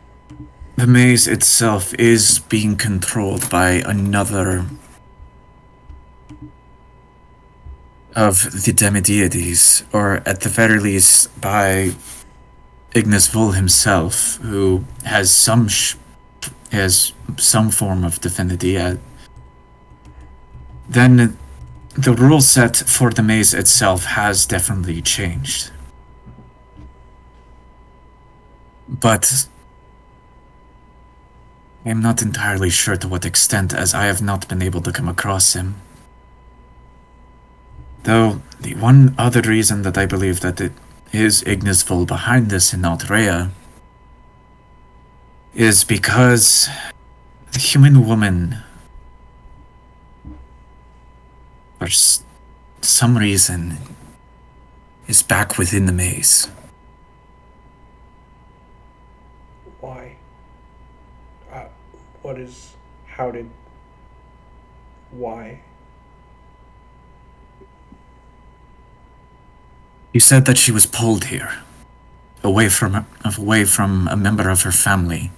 Speaker 1: the maze itself is being controlled by another of the demi-deities, or at the very least by Ignis Vol himself, who has some form of divinity, then the rule set for the maze itself has definitely changed. But I'm not entirely sure to what extent, as I have not been able to come across him. Though, the one other reason that I believe that it is Ignis Vol behind this and not Rhea is because the human woman, for some reason, is back within the maze.
Speaker 3: Why? Why?
Speaker 1: You said that she was pulled here, away from a member of her family.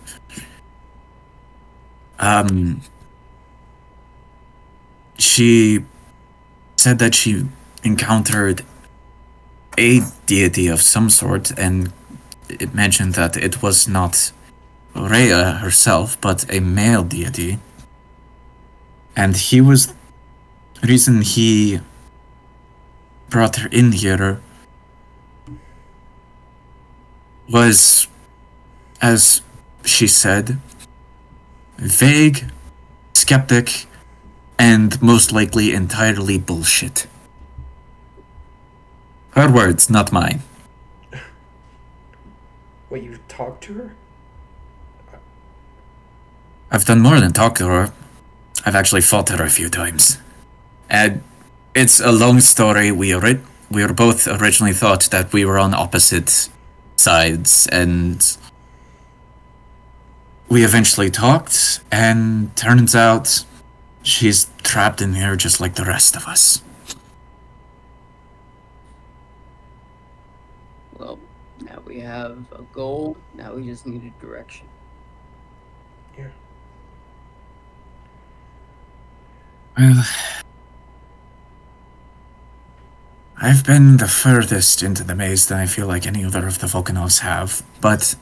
Speaker 1: She said that she encountered a deity of some sort, and it mentioned that it was not Rhea herself, but a male deity. And the reason he brought her in here was, as she said, vague, skeptic, and most likely entirely bullshit. Her words, not mine.
Speaker 3: Wait, you talked to her?
Speaker 1: I've done more than talk to her. I've actually fought her a few times. And it's a long story. We were both originally thought that we were on opposite sides, and we eventually talked, and turns out she's trapped in here just like the rest of us.
Speaker 4: Well, now we have a goal. Now we just need a direction.
Speaker 3: Yeah.
Speaker 1: Well, I've been the furthest into the maze than I feel like any other of the Volcanos have, but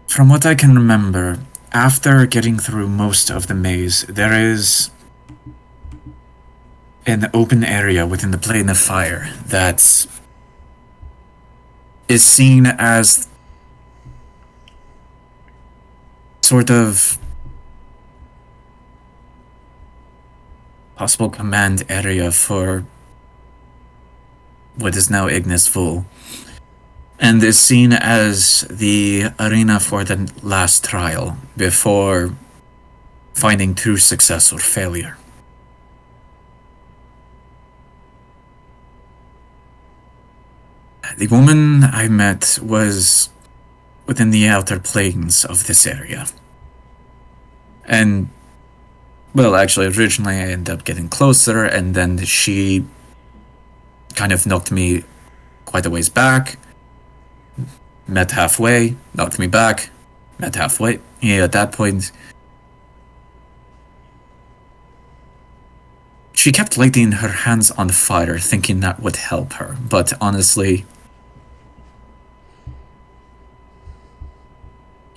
Speaker 1: from what I can remember, after getting through most of the maze, there is an open area within the plane of fire that is seen as sort of possible command area for what is now Ignis Vol, and is seen as the arena for the last trial before finding true success or failure. The woman I met was within the outer planes of this area. And, well, actually, originally I ended up getting closer, and then she kind of knocked me quite a ways back, met halfway, knocked me back, met halfway. Yeah, at that point, she kept lighting her hands on fire, thinking that would help her. But honestly,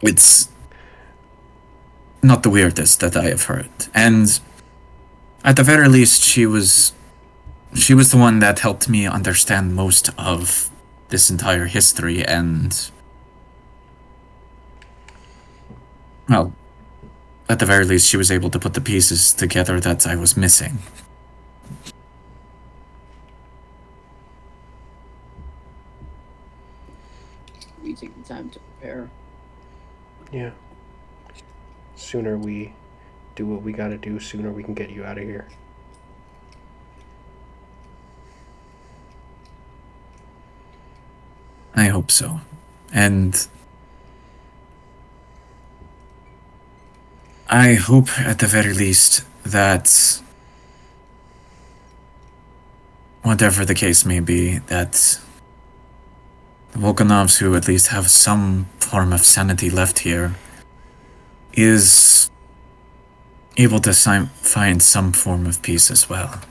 Speaker 1: it's not the weirdest that I have heard. And at the very least, she was the one that helped me understand most of this entire history, and well, at the very least, she was able to put the pieces together that I was missing.
Speaker 4: We take the time to prepare.
Speaker 3: Yeah. Sooner we do what we gotta do, sooner we can get you out of here.
Speaker 1: I hope so. And I hope at the very least that whatever the case may be, that the Volkanovs who at least have some form of sanity left here is able to find some form of peace as well.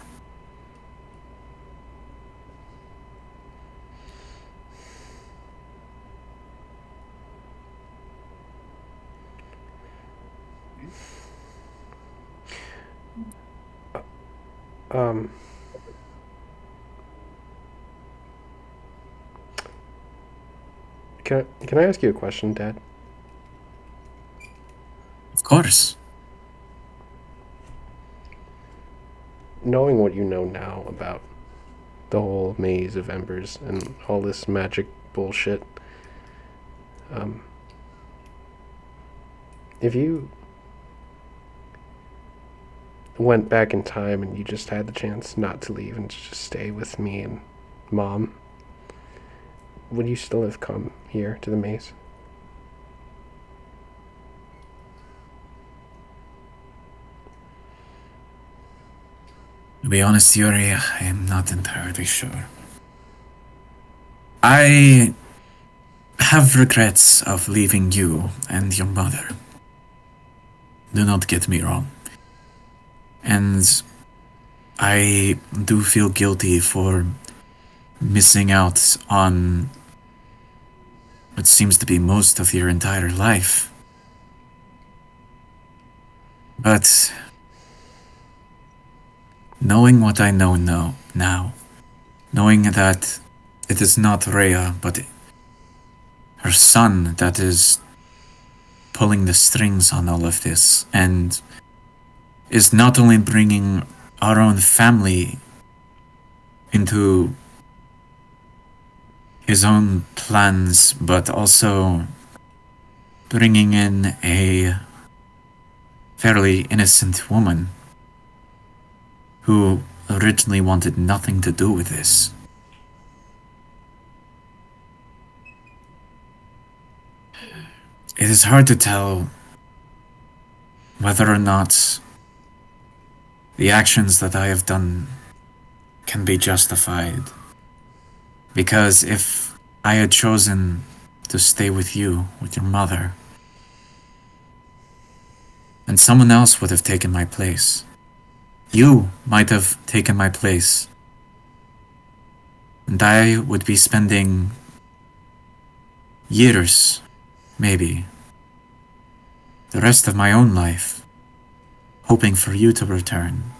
Speaker 3: Can I ask you a question, Dad?
Speaker 1: Of course.
Speaker 3: Knowing what you know now about the whole Maze of Embers and all this magic bullshit, if you went back in time and you just had the chance not to leave and to just stay with me and Mom, would you still have come here to the maze?
Speaker 1: To be honest, Yuri, I am not entirely sure. I have regrets of leaving you and your mother. Do not get me wrong. And I do feel guilty for missing out on what seems to be most of your entire life. But knowing what I know now, knowing that it is not Rhea, but her son that is pulling the strings on all of this, and is not only bringing our own family into his own plans, but also bringing in a fairly innocent woman who originally wanted nothing to do with this. It is hard to tell whether or not the actions that I have done can be justified. Because if I had chosen to stay with you, with your mother, and someone else would have taken my place. You might have taken my place. And I would be spending years, maybe, the rest of my own life, hoping for you to return.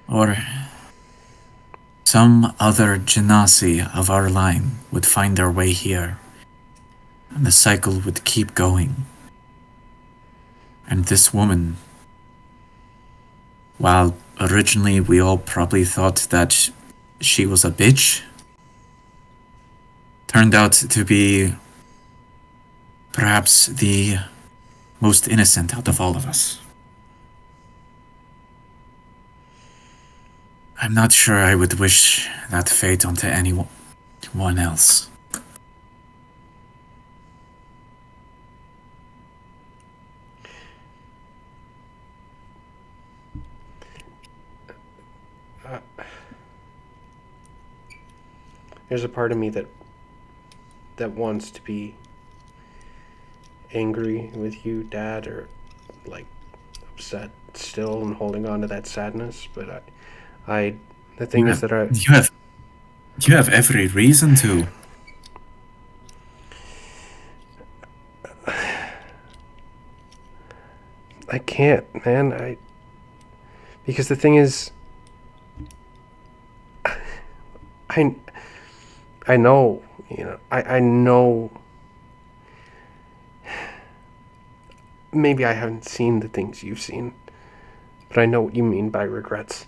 Speaker 1: Or some other genasi of our line would find their way here, and the cycle would keep going. And this woman, while originally we all probably thought that she was a bitch, turned out to be perhaps the most innocent out of all of us. I'm not sure I would wish that fate onto anyone else.
Speaker 3: There's a part of me that wants to be angry with you, Dad, or like upset still and holding on to that sadness. But the thing
Speaker 1: You
Speaker 3: is
Speaker 1: have
Speaker 3: that I,
Speaker 1: you have every reason to.
Speaker 3: I can't, man. Because the thing is, I I know, I know. Maybe I haven't seen the things you've seen, but I know what you mean by regrets,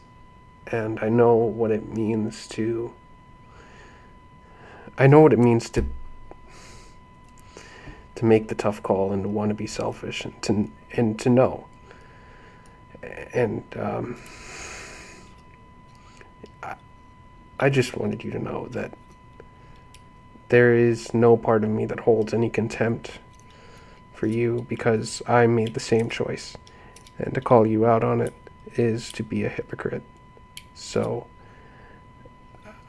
Speaker 3: and I know what it means to. I know what it means to make the tough call and to want to be selfish and to know. And I just wanted you to know that there is no part of me that holds any contempt for you because I made the same choice. And to call you out on it is to be a hypocrite. So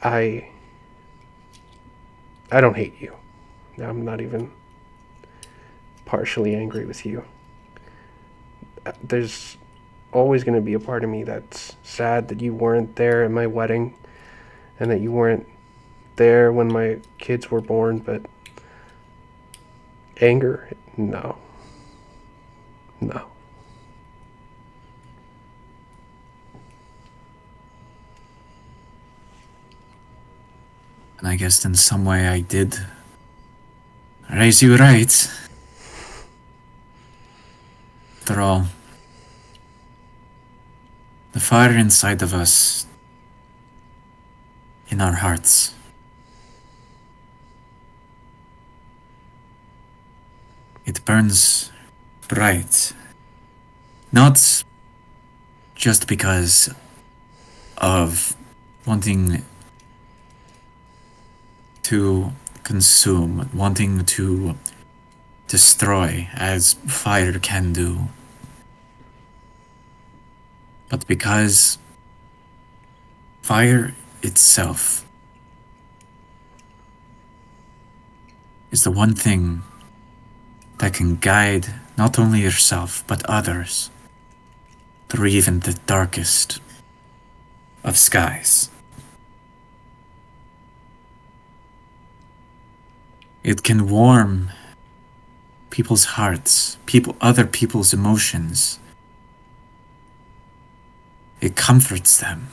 Speaker 3: I don't hate you. I'm not even partially angry with you. There's always going to be a part of me that's sad that you weren't there at my wedding and that you weren't there when my kids were born, but anger? No. No.
Speaker 1: And I guess in some way I did raise you right. After all, the fire inside of us, in our hearts, it burns bright. Not just because of wanting to consume, wanting to destroy as fire can do, but because fire itself is the one thing that can guide not only yourself but others through even the darkest of skies. It can warm people's hearts, other people's emotions. It comforts them.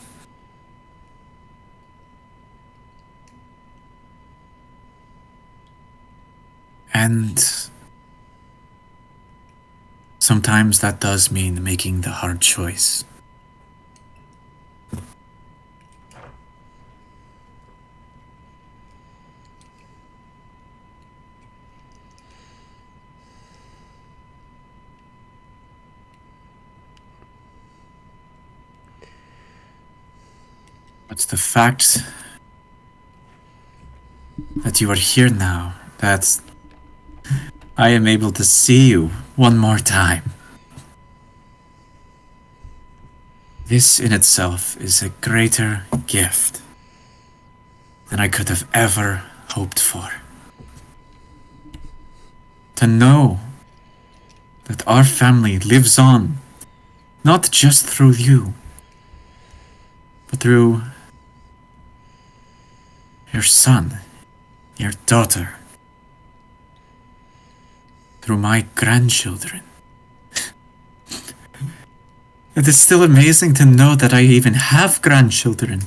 Speaker 1: And sometimes that does mean making the hard choice. But the fact that you are here now, that I am able to see you one more time. This in itself is a greater gift than I could have ever hoped for. To know that our family lives on, not just through you, but through your son, your daughter, through my grandchildren. It is still amazing to know that I even have grandchildren.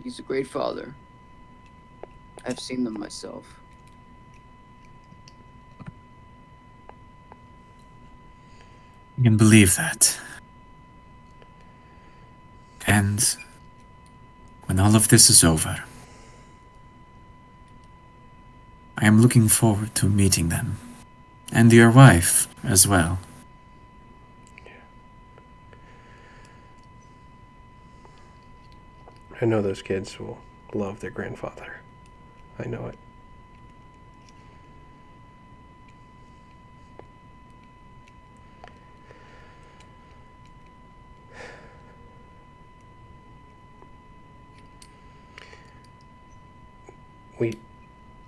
Speaker 4: He's a great father. I've seen them myself.
Speaker 1: I can believe that. And when all of this is over, I am looking forward to meeting them. And your wife as well.
Speaker 3: I know those kids will love their grandfather. I know it.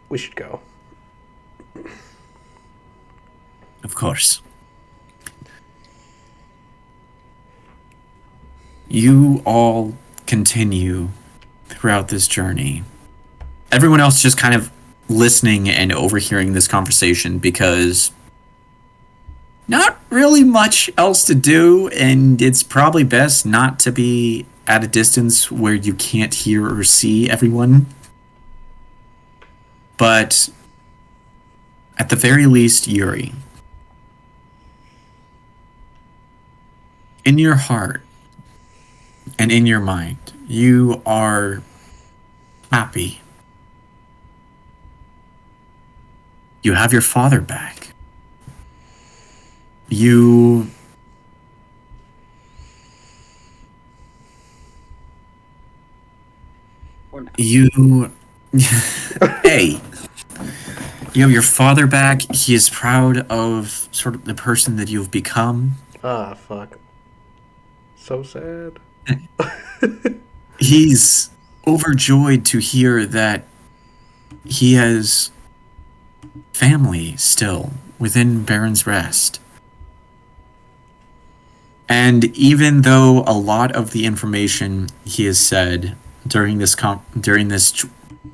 Speaker 3: We should go.
Speaker 1: Of course. You all continue throughout this journey. Everyone else just kind of listening and overhearing this conversation because not really much else to do, and it's probably best not to be at a distance where you can't hear or see everyone. But at the very least, Yuri, in your heart and in your mind, you are happy. You have your father back. You
Speaker 4: Or not.
Speaker 1: Hey, you have your father back. He is proud of sort of the person that you've become.
Speaker 3: Ah, fuck. So sad.
Speaker 1: He's overjoyed to hear that he has family still within Baron's Rest. And even though a lot of the information he has said during this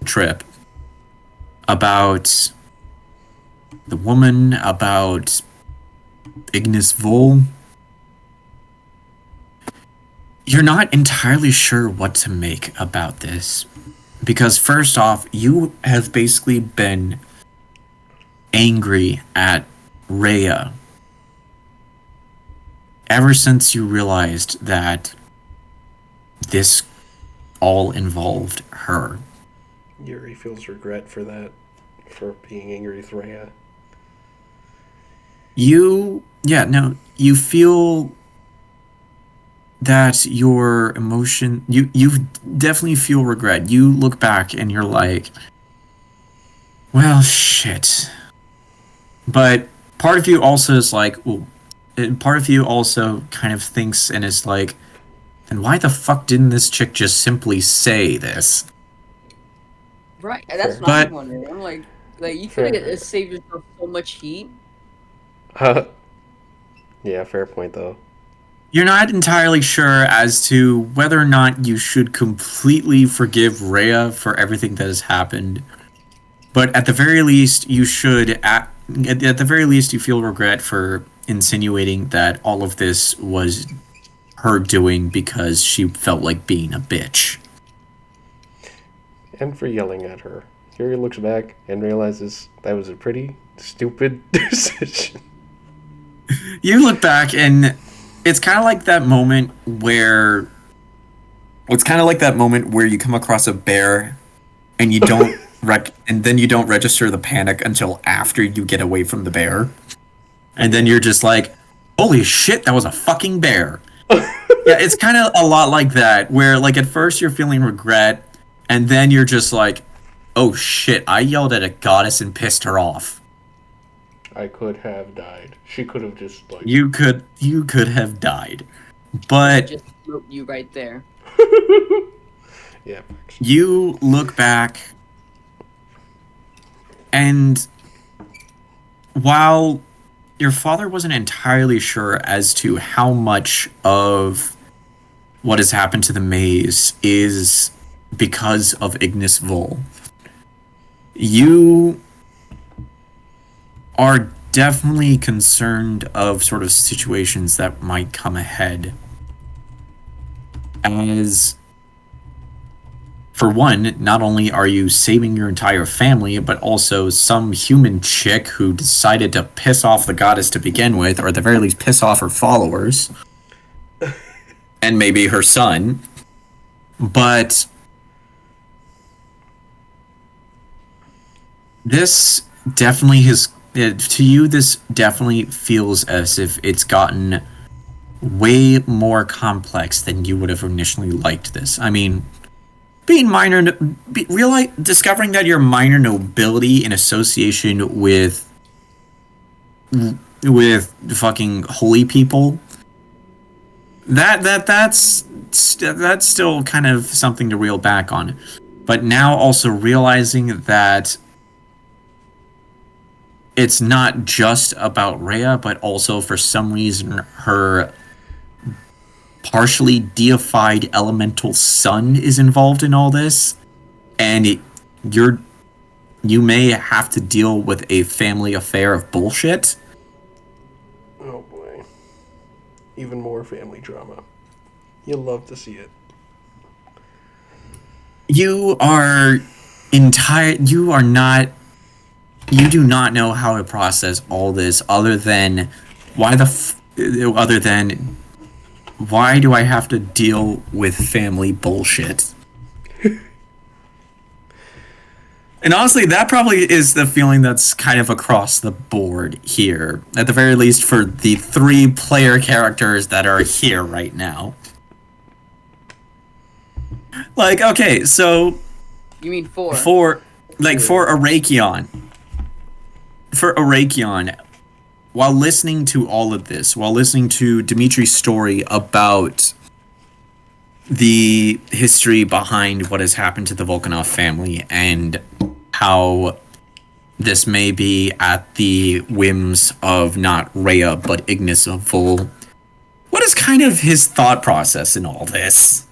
Speaker 1: trip about the woman, about Ignis Vol, you're not entirely sure what to make about this. Because first off, you have basically been angry at Rhea ever since you realized that this all involved her.
Speaker 3: Yuri feels regret for that, for being angry with Rhea.
Speaker 1: You feel that your emotion, you definitely feel regret. You look back and you're like, well, shit. But part of you also is like, well, part of you also kind of thinks and is like, then why the fuck didn't this chick just simply say this?
Speaker 4: Right, and that's
Speaker 3: Fair.
Speaker 4: what I'm
Speaker 1: But-
Speaker 4: wondering. I'm like you could
Speaker 3: Fair.
Speaker 4: have saved yourself so much heat.
Speaker 3: Yeah, fair point though.
Speaker 1: You're not entirely sure as to whether or not you should completely forgive Rhea for everything that has happened. But at the very least, you should, at the very least, you feel regret for insinuating that all of this was her doing because she felt like being a bitch.
Speaker 3: And for yelling at her. Yuri looks back and realizes that was a pretty stupid decision.
Speaker 1: You look back and it's kind of like that moment where you come across a bear and you don't and then you don't register the panic until after you get away from the bear. And then you're just like, holy shit, that was a fucking bear. Yeah, it's kind of a lot like that, where like at first you're feeling regret, and then you're just like, oh shit, I yelled at a goddess and pissed her off.
Speaker 3: I could have died. She could have just like
Speaker 1: You could have died. But
Speaker 4: Just wrote you right there.
Speaker 3: Yeah.
Speaker 1: you look back, and while your father wasn't entirely sure as to how much of what has happened to the maze is because of Ignis Vol, you are definitely concerned of sort of situations that might come ahead. As, for one, not only are you saving your entire family, but also some human chick who decided to piss off the goddess to begin with, or at the very least piss off her followers, and maybe her son. But this definitely to you, this definitely feels as if it's gotten way more complex than you would have initially liked this. I mean, discovering that your minor nobility in association with fucking holy people, that's still kind of something to reel back on. But now also realizing that it's not just about Rhea, but also for some reason her partially deified elemental son is involved in all this, and you may have to deal with a family affair of bullshit.
Speaker 3: Oh boy. Even more family drama. You'll love to see it.
Speaker 1: You do not know how to process all this other than why do I have to deal with family bullshit? And honestly, that probably is the feeling that's kind of across the board here, at the very least for the 3 player characters that are here right now. Like, okay, so
Speaker 4: You mean 4?
Speaker 1: for Arakion, while listening to all of this, while listening to Dimitri's story about the history behind what has happened to the Volkanov family and how this may be at the whims of not Rhea but Ignis of Vol, what is kind of his thought process in all this?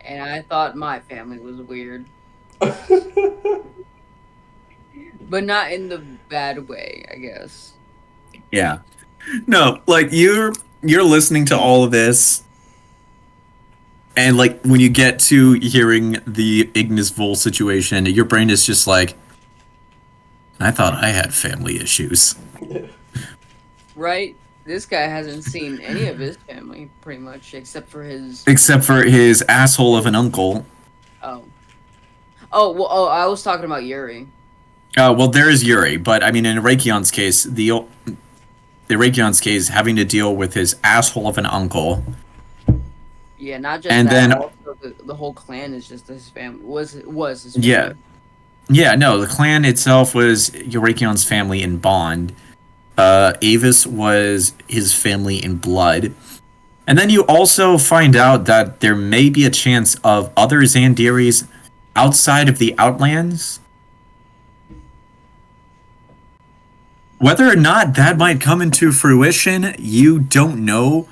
Speaker 4: And I thought my family was weird. But not in the bad way, I guess.
Speaker 1: Yeah. No, like you're listening to all of this, and like when you get to hearing the Ignis Vol situation, your brain is just like, I thought I had family issues.
Speaker 4: Right? This guy hasn't seen any of his family, pretty much, except for his
Speaker 1: asshole of an uncle.
Speaker 4: Oh, I was talking about Yuri.
Speaker 1: Well, there is Yuri, but I mean, in Rakion's case, the Rakion's case, having to deal with his asshole of an uncle.
Speaker 4: Yeah, not just
Speaker 1: and
Speaker 4: that.
Speaker 1: Then
Speaker 4: also the whole clan is just his family. Was his family.
Speaker 1: Yeah. No, the clan itself was Eurakion's family in bond. Avis was his family in blood. And then you also find out that there may be a chance of other Xandiris outside of the Outlands. Whether or not that might come into fruition, you don't know.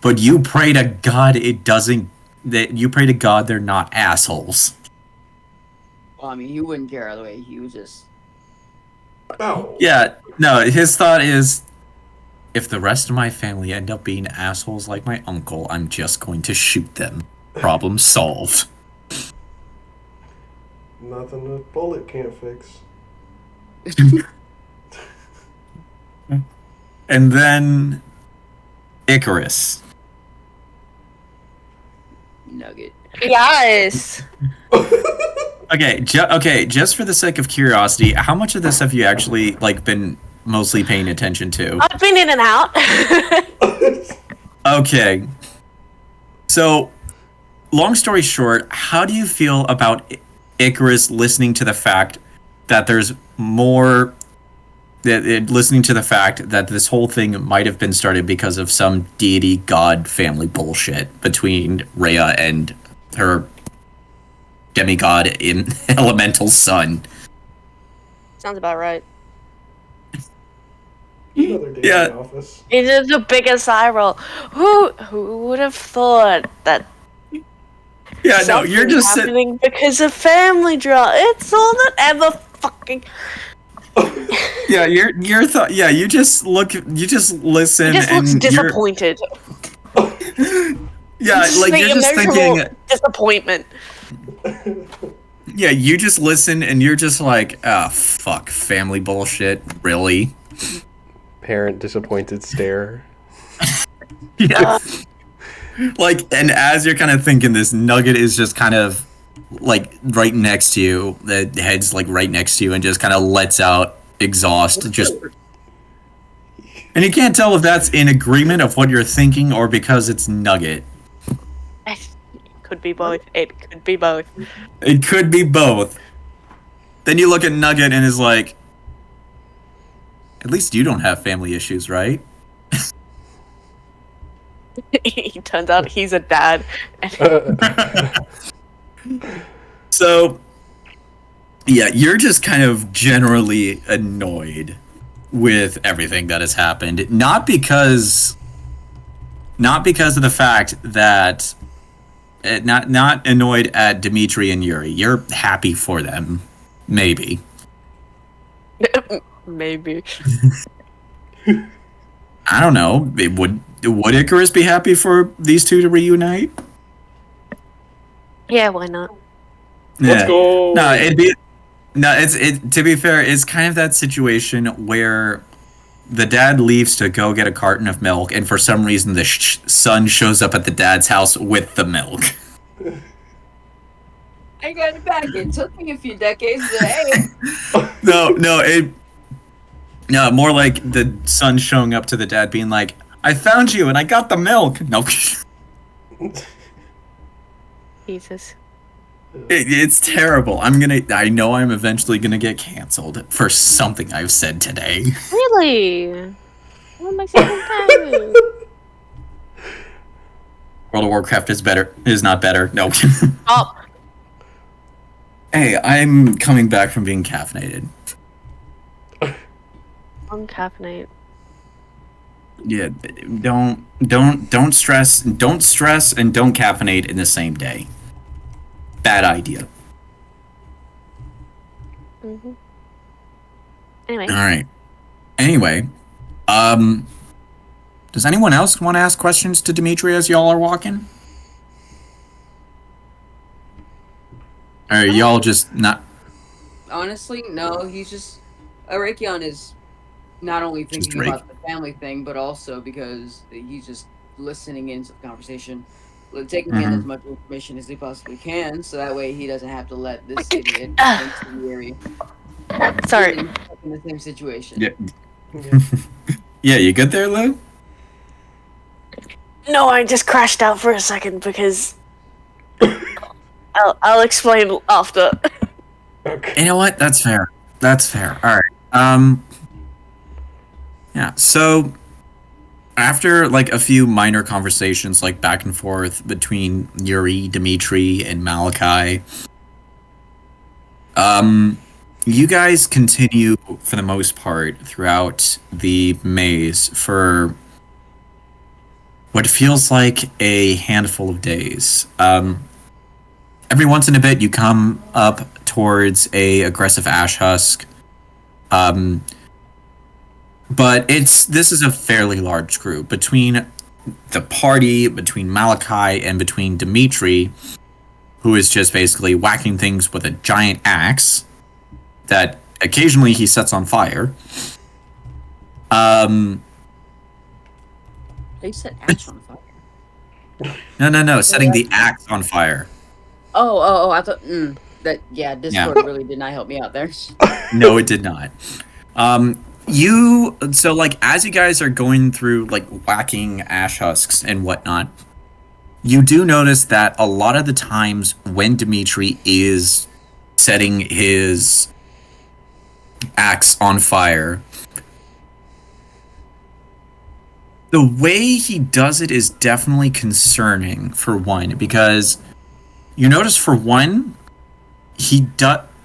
Speaker 1: But you pray to God you pray to God they're not assholes.
Speaker 4: Well, I mean, he wouldn't care either way. He was just...
Speaker 3: Oh.
Speaker 1: Yeah, no, his thought is, if the rest of my family end up being assholes like my uncle, I'm just going to shoot them. Problem solved.
Speaker 3: Nothing a bullet can't fix.
Speaker 1: And then Icarus.
Speaker 4: Nugget.
Speaker 2: Yes.
Speaker 1: Okay, just for the sake of curiosity, how much of this have you actually been mostly paying attention to?
Speaker 2: I've been in and out.
Speaker 1: Okay. So, long story short, how do you feel about Icarus listening to the fact that there's more listening to the fact that this whole thing might have been started because of some deity god family bullshit between Rhea and her demigod in elemental son?
Speaker 2: Sounds about right.
Speaker 3: Another day
Speaker 1: Yeah.
Speaker 3: in the office.
Speaker 2: It is the biggest eye roll. Who would have thought that?
Speaker 1: Yeah, no, you're just
Speaker 2: happening because of family drama. It's all that ever fucking.
Speaker 1: Yeah, your thought. Yeah, you just listen,
Speaker 2: He just looks
Speaker 1: and
Speaker 2: disappointed.
Speaker 1: Yeah, like you're just thinking.
Speaker 2: Disappointment.
Speaker 1: Yeah, you just listen and you're just like, ah, fuck, family bullshit, really?
Speaker 3: Parent disappointed stare.
Speaker 1: Yeah. And as you're kind of thinking this, Nugget is just kind of right next to you. The head's right next to you and just kind of lets out exhaust. And you can't tell if that's in agreement of what you're thinking or because it's Nugget.
Speaker 2: Could could be both. It could be both.
Speaker 1: It could be both. Then you look at Nugget and is like, at least you don't have family issues, right?
Speaker 2: He turns out he's a dad.
Speaker 1: So, yeah, you're just kind of generally annoyed with everything that has happened. Not because of the fact that not annoyed at Dimitri and Yuri. You're happy for them, maybe.
Speaker 2: Maybe.
Speaker 1: I don't know. Would Icarus be happy for these two to reunite?
Speaker 2: Yeah, why not?
Speaker 3: Let's go.
Speaker 1: No, to be fair, it's kind of that situation where the dad leaves to go get a carton of milk, and for some reason the son shows up at the dad's house with the milk.
Speaker 4: I got it back. It took me a few decades, but hey.
Speaker 1: No, more like the son showing up to the dad being like, I found you and I got the milk. No.
Speaker 2: Jesus.
Speaker 1: It's terrible. I know I'm eventually gonna get canceled for something I've said today.
Speaker 2: Really? What makes you think that?
Speaker 1: World of Warcraft is not better. No.
Speaker 2: Oh,
Speaker 1: Hey, I'm coming back from being caffeinated.
Speaker 2: uncaffeinate.
Speaker 1: Yeah, don't stress and don't caffeinate in the same day. Bad idea.
Speaker 2: Mm-hmm. Anyway.
Speaker 1: All right. Anyway, does anyone else want to ask questions to Dimitri as y'all are walking? Or are y'all just not?
Speaker 4: Honestly, no. He's just Arakion is not only thinking about the family thing, but also because he's just listening into the conversation, taking in as much information as he possibly can, so that way he doesn't have to let this idiot into the area.
Speaker 2: Sorry.
Speaker 4: In the same situation.
Speaker 1: Yeah. Yeah, you good there, Lou?
Speaker 2: No, I just crashed out for a second because I'll explain after.
Speaker 3: Okay.
Speaker 1: You know what? That's fair. All right. Yeah. So after like a few minor conversations, like back and forth between Yuri, Dimitri, and Malachi, you guys continue for the most part throughout the maze for what feels like a handful of days. Every once in a bit, you come up towards a aggressive ash husk. But this is a fairly large group between the party, between Malachi, and between Dimitri, who is just basically whacking things with a giant axe that occasionally he sets on fire.
Speaker 4: They set ash on fire.
Speaker 1: No, setting the axe on fire.
Speaker 4: Oh! I thought that. Yeah, Discord really did not help me out there.
Speaker 1: No, it did not. So like as you guys are going through like whacking ash husks and whatnot, you do notice that a lot of the times when Dimitri is setting his axe on fire, the way he does it is definitely concerning, for one, because you notice, for one,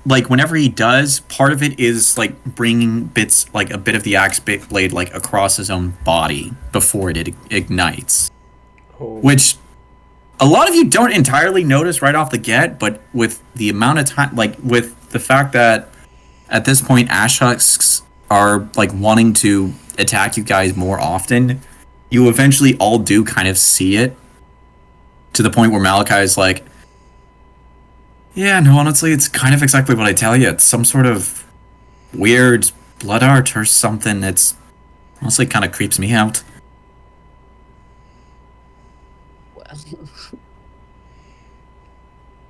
Speaker 1: whenever he does, part of it is like bringing bits, like a bit of the axe blade, like across his own body before it ignites.
Speaker 3: Oh.
Speaker 1: Which a lot of you don't entirely notice right off the get, but with the amount of time, like with the fact that at this point ash husks are like wanting to attack you guys more often, you eventually all do kind of see it, to the point where Malachi is like, yeah, no, honestly, it's kind of exactly what I tell you. It's some sort of weird blood art or something. It's honestly kind of creeps me out.
Speaker 4: Well,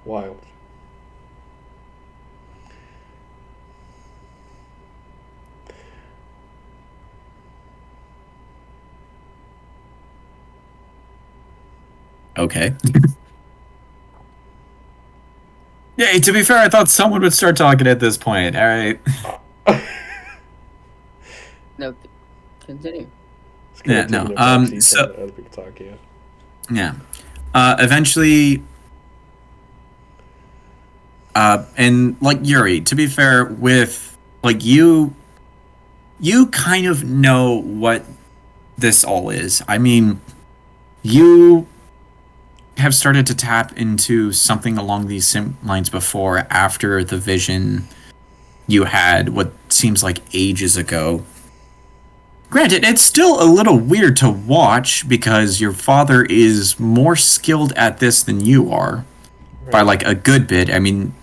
Speaker 3: Wild.
Speaker 1: Okay. Yeah, to be fair, I thought someone would start talking at this point. All right.
Speaker 4: No, continue.
Speaker 3: It's kind
Speaker 1: Yeah,
Speaker 3: of
Speaker 1: no.
Speaker 3: taking a backseat
Speaker 1: So
Speaker 3: to other people talk, yeah.
Speaker 1: yeah. Eventually, and like Yuri, to be fair, with like you kind of know what this all is. I mean, you have started to tap into something along these lines before after the vision you had what seems like ages ago. Granted, it's still a little weird to watch because your father is more skilled at this than you are by
Speaker 3: Right.
Speaker 1: like a good bit. I mean,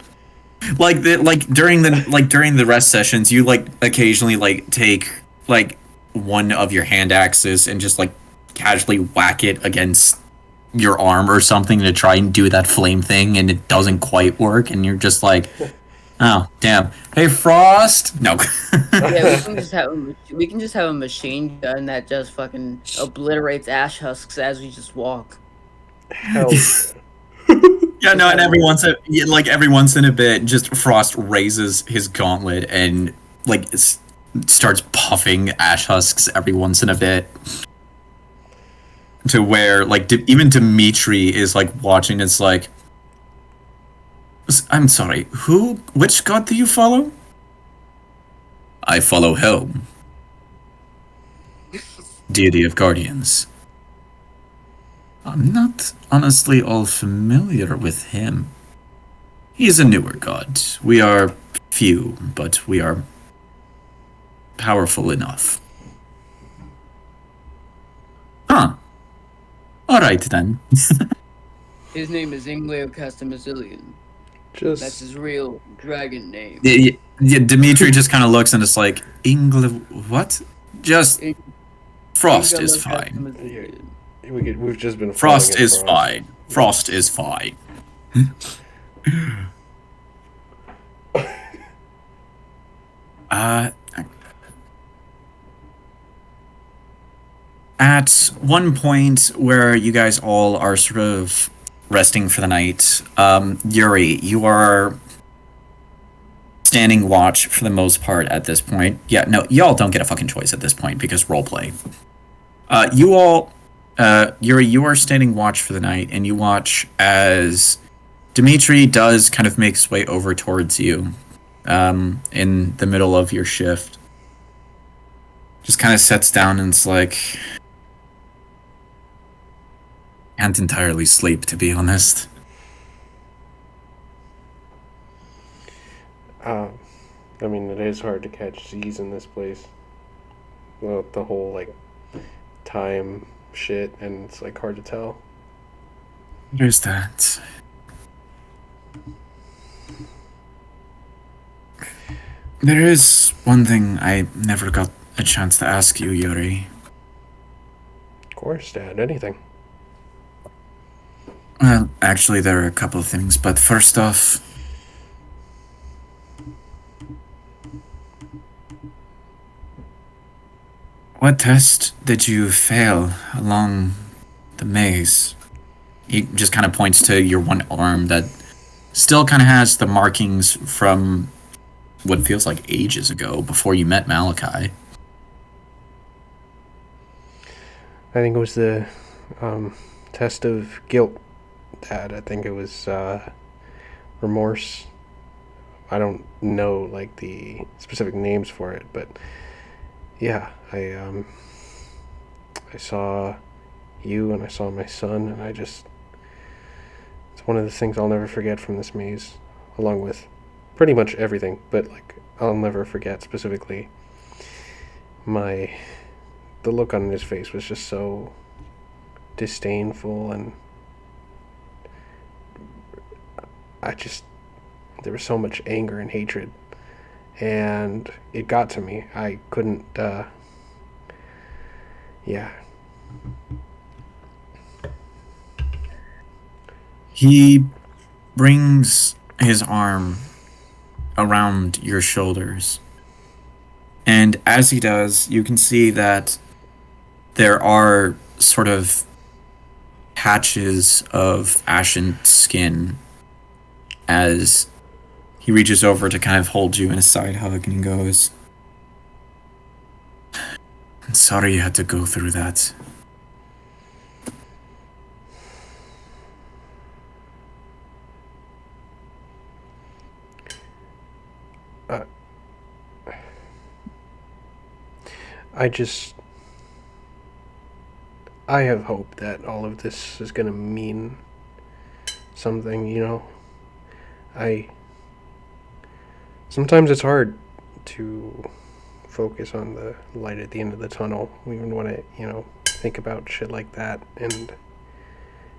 Speaker 1: during the rest sessions, you like occasionally like take like one of your hand axes and just like casually whack it against your arm or something to try and do that flame thing, and it doesn't quite work, and you're just like, oh damn. Hey, Frost. No.
Speaker 4: Yeah, we can just have a machine gun that just fucking obliterates ash husks as we just walk.
Speaker 3: Hell yeah.
Speaker 1: Yeah, no, and every once in a bit, just Frost raises his gauntlet and like starts puffing ash husks every once in a bit, to where like even Dimitri is like watching. It's like, I'm sorry, which god do you follow? I follow Helm, deity of guardians. I'm not honestly all familiar with him. He's a newer god. We are few, but we are powerful enough. Huh. Alright then.
Speaker 4: His name is Ingleo Castamazillion. That's
Speaker 3: Just
Speaker 4: his real dragon name.
Speaker 1: Yeah, Dimitri just kind of looks and it's like, what? Just, Frost is fine.
Speaker 4: Castamazillion.
Speaker 3: we've just been
Speaker 1: Frost
Speaker 3: falling in
Speaker 1: is fine. Frost is fine. uh, at one point where you guys all are sort of resting for the night, Yuri, you are standing watch for the most part at this point. Yeah, no, y'all don't get a fucking choice at this point because roleplay. Yuri, you are standing watch for the night, and you watch as Dimitri does kind of make his way over towards you, in the middle of your shift. Just kind of sits down and it's like, can't entirely sleep, to be honest.
Speaker 3: I mean, it is hard to catch Z's in this place. Well, the whole, like, time shit, and it's, like, hard to tell.
Speaker 1: There's that. There is one thing I never got a chance to ask you, Yuri.
Speaker 3: Of course, Dad, anything.
Speaker 1: Well, actually, there are a couple of things, but first off, what test did you fail along the maze? He just kind of points to your one arm that still kind of has the markings from what feels like ages ago before you met Malachi.
Speaker 3: I think it was the test of guilt, Dad. I think it was remorse. I don't know, like, the specific names for it, but yeah, I saw you and I saw my son, and it's one of the things I'll never forget from this maze, along with pretty much everything, but, like, I'll never forget specifically the look on his face was just so disdainful, and there was so much anger and hatred, and it got to me. I couldn't, yeah.
Speaker 1: He brings his arm around your shoulders. And as he does, you can see that there are sort of patches of ashen skin as he reaches over to kind of hold you in a side hug and goes, "I'm sorry you had to go through that."
Speaker 3: I have hope that all of this is going to mean something, you know? Sometimes it's hard to focus on the light at the end of the tunnel, even when I, think about shit like that and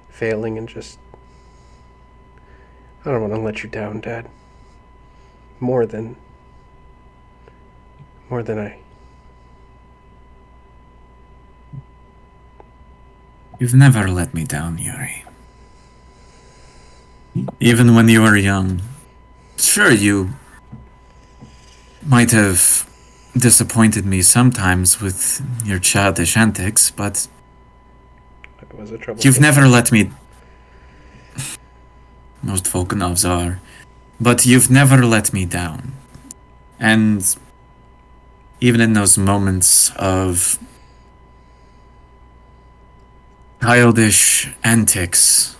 Speaker 3: failing and just. I don't want to let you down, Dad. More than I.
Speaker 1: You've never let me down, Yuri. Even when you were young. Sure, you might have disappointed me sometimes with your childish antics, but
Speaker 3: It was a trouble.
Speaker 1: you've never let me. Most Volkanovs are. But you've never let me down. And even in those moments of childish antics,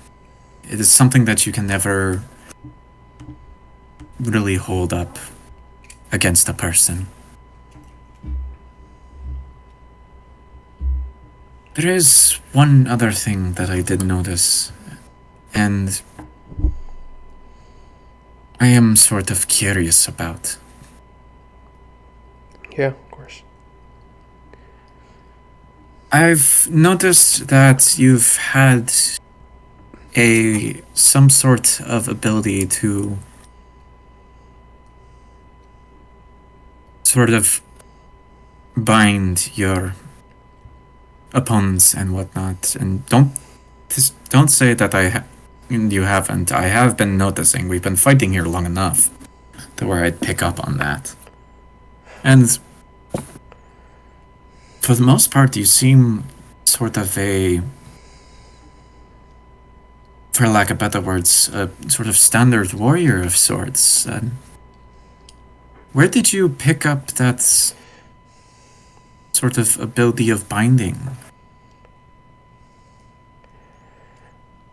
Speaker 1: it is something that you can never really hold up against a person. There is one other thing that I did notice, and I am sort of curious about.
Speaker 3: Yeah, of course.
Speaker 1: I've noticed that you've had some sort of ability to sort of bind your opponents and whatnot. And don't say that you haven't. I have been noticing. We've been fighting here long enough to where I'd pick up on that. And for the most part, you seem sort of for lack of better words, a sort of standard warrior of sorts. Where did you pick up that sort of ability of binding?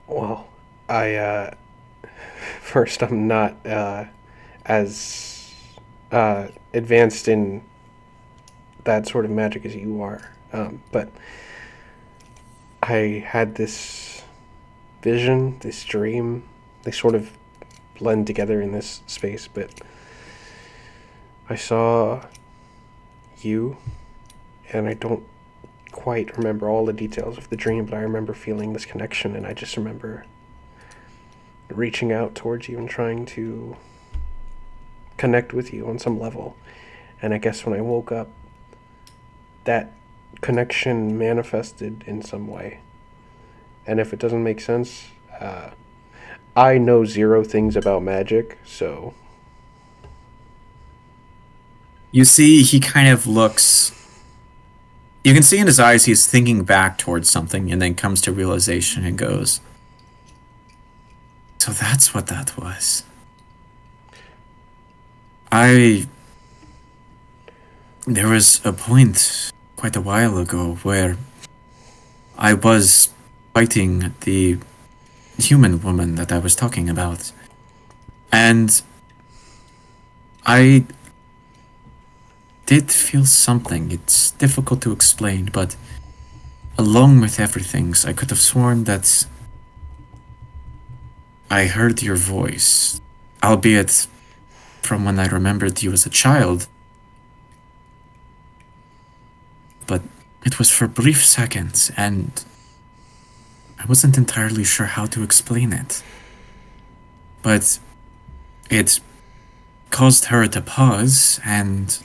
Speaker 3: Well, first, I'm not as advanced in that sort of magic as you are, but I had this vision, this dream. They sort of blend together in this space, but I saw you, and I don't quite remember all the details of the dream, but I remember feeling this connection, and I just remember reaching out towards you and trying to connect with you on some level. And I guess when I woke up, that connection manifested in some way. And if it doesn't make sense, I know zero things about magic, so.
Speaker 1: You see, he kind of looks. You can see in his eyes he's thinking back towards something and then comes to realization and goes, "So that's what that was. There was a point quite a while ago where I was fighting the human woman that I was talking about. And I did feel something. It's difficult to explain, but along with everything, I could have sworn that I heard your voice, albeit from when I remembered you as a child. But it was for brief seconds, and I wasn't entirely sure how to explain it. But it caused her to pause, and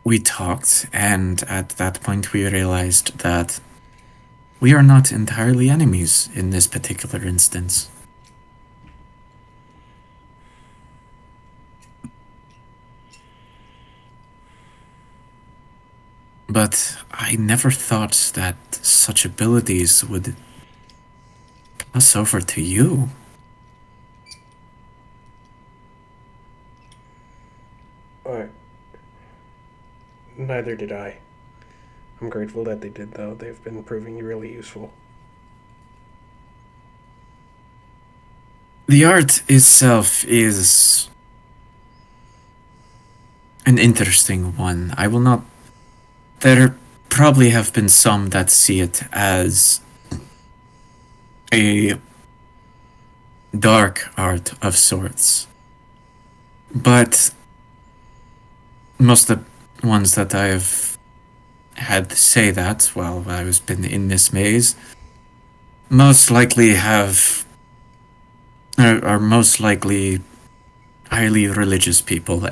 Speaker 1: we talked, and at that point we realized that we are not entirely enemies in this particular instance. But I never thought that such abilities would Pass over to you.
Speaker 3: Neither did I. I'm grateful that they did, though. They've been proving really useful.
Speaker 1: The art itself is an interesting one. I will not. There probably have been some that see it as a dark art of sorts. But most of the ones that I have had say that while I was been in this maze most likely are most likely highly religious people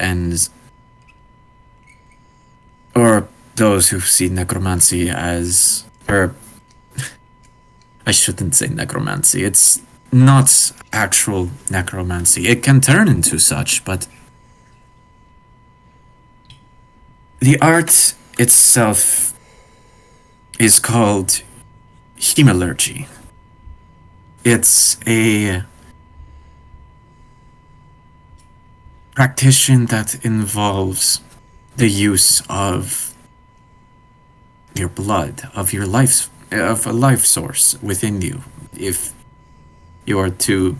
Speaker 1: or those who see necromancy as or I shouldn't say necromancy. It's not actual necromancy. It can turn into such, but the art itself is called hemalurgy. It's a practitioner that involves the use of your blood, of a life source within you, if you are to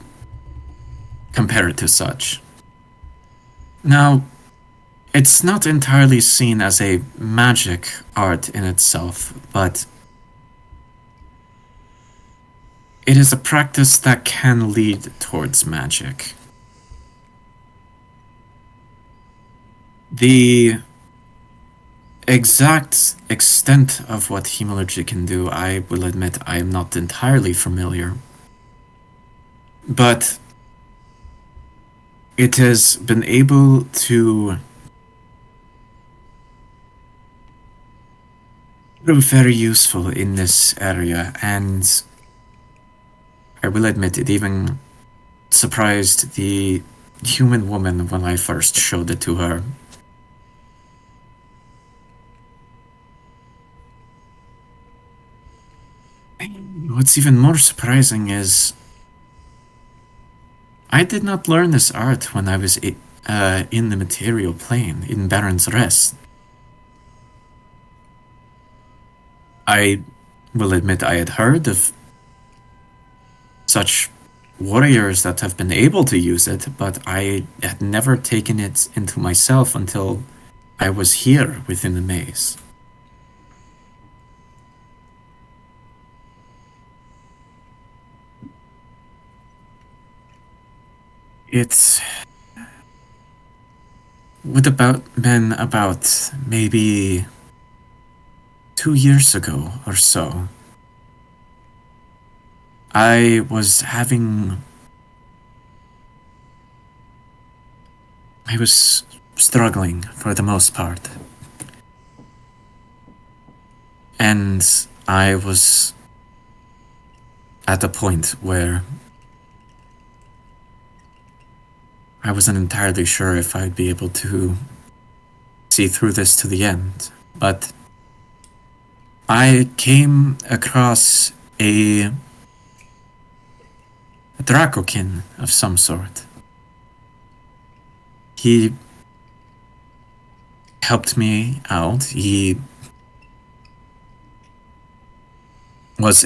Speaker 1: compare it to such. Now, it's not entirely seen as a magic art in itself, but it is a practice that can lead towards magic. The exact extent of what hemalurgy can do, I will admit I am not entirely familiar. But it has been able to prove very useful in this area, and I will admit it even surprised the human woman when I first showed it to her. What's even more surprising is I did not learn this art when I was in the material plane, in Baron's Rest. I will admit I had heard of such warriors that have been able to use it, but I had never taken it into myself until I was here within the maze. It's been about maybe 2 years ago or so. I was struggling for the most part. And I was at a point where I wasn't entirely sure if I'd be able to see through this to the end, but I came across a Dracokin of some sort. He helped me out. He was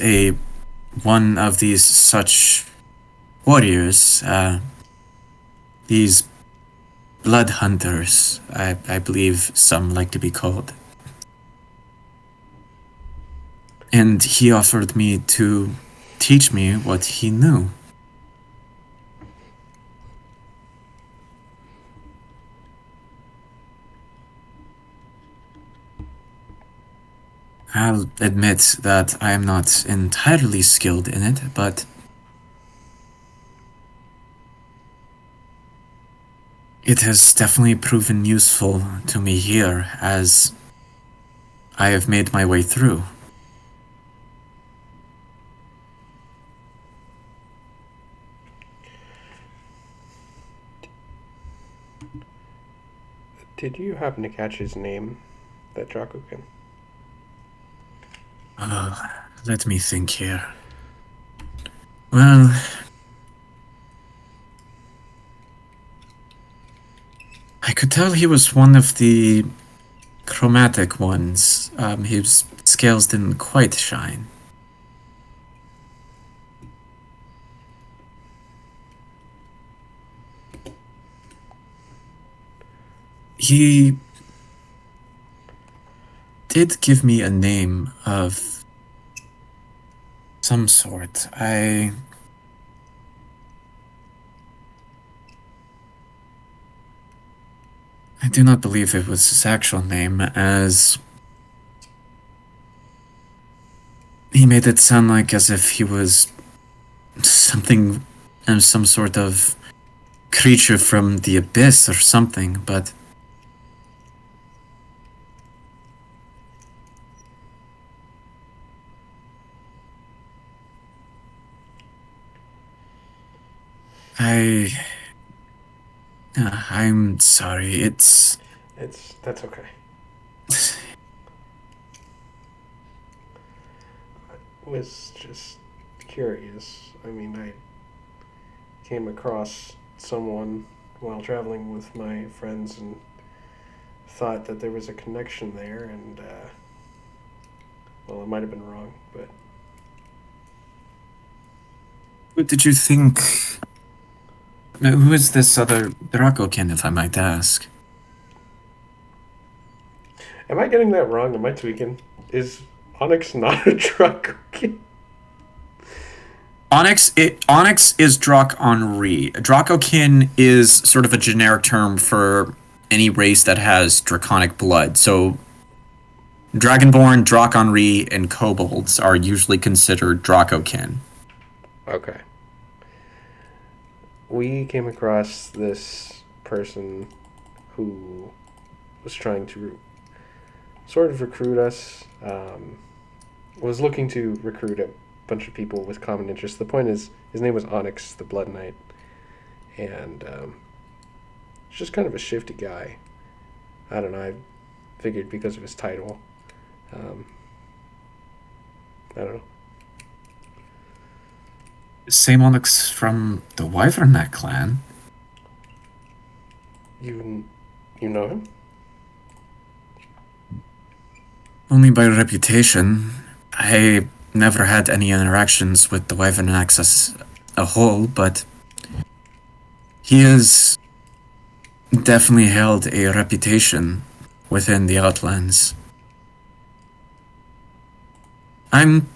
Speaker 1: one of these such warriors, these blood hunters, I believe some like to be called. And he offered me to teach me what he knew. I'll admit that I am not entirely skilled in it, but it has definitely proven useful to me here as I have made my way through.
Speaker 3: Did you happen to catch his name, that Dracokin?
Speaker 1: Let me think here. Well, I could tell he was one of the chromatic ones. His scales didn't quite shine. He did give me a name of some sort. I do not believe it was his actual name, as he made it sound like as if he was something, some sort of creature from the abyss or something, but I'm sorry.
Speaker 3: That's okay. I was just curious. I mean, I came across someone while traveling with my friends and thought that there was a connection there, and well, it might have been wrong, but
Speaker 1: Who did you think? Who is this other Dracokin, if I might ask?
Speaker 3: am I getting that wrong? Am I tweaking? Is Onyx not a truck?
Speaker 1: Onyx is Droc Henri. Dracokin is sort of a generic term for any race that has draconic blood. So Dragonborn, Droc Henri, and kobolds are usually considered Dracokin.
Speaker 3: Okay. We came across this person who was trying to sort of recruit us, was looking to recruit a bunch of people with common interests. The point is, his name was Onyx, the Blood Knight, and he's just kind of a shifty guy. I don't know, I figured because of his title. I don't know.
Speaker 1: Same Onyx from the Wyverneck clan.
Speaker 3: You know him?
Speaker 1: Only by reputation. I never had any interactions with the Wyvernecks as a whole, but he has definitely held a reputation within the Outlands. I'm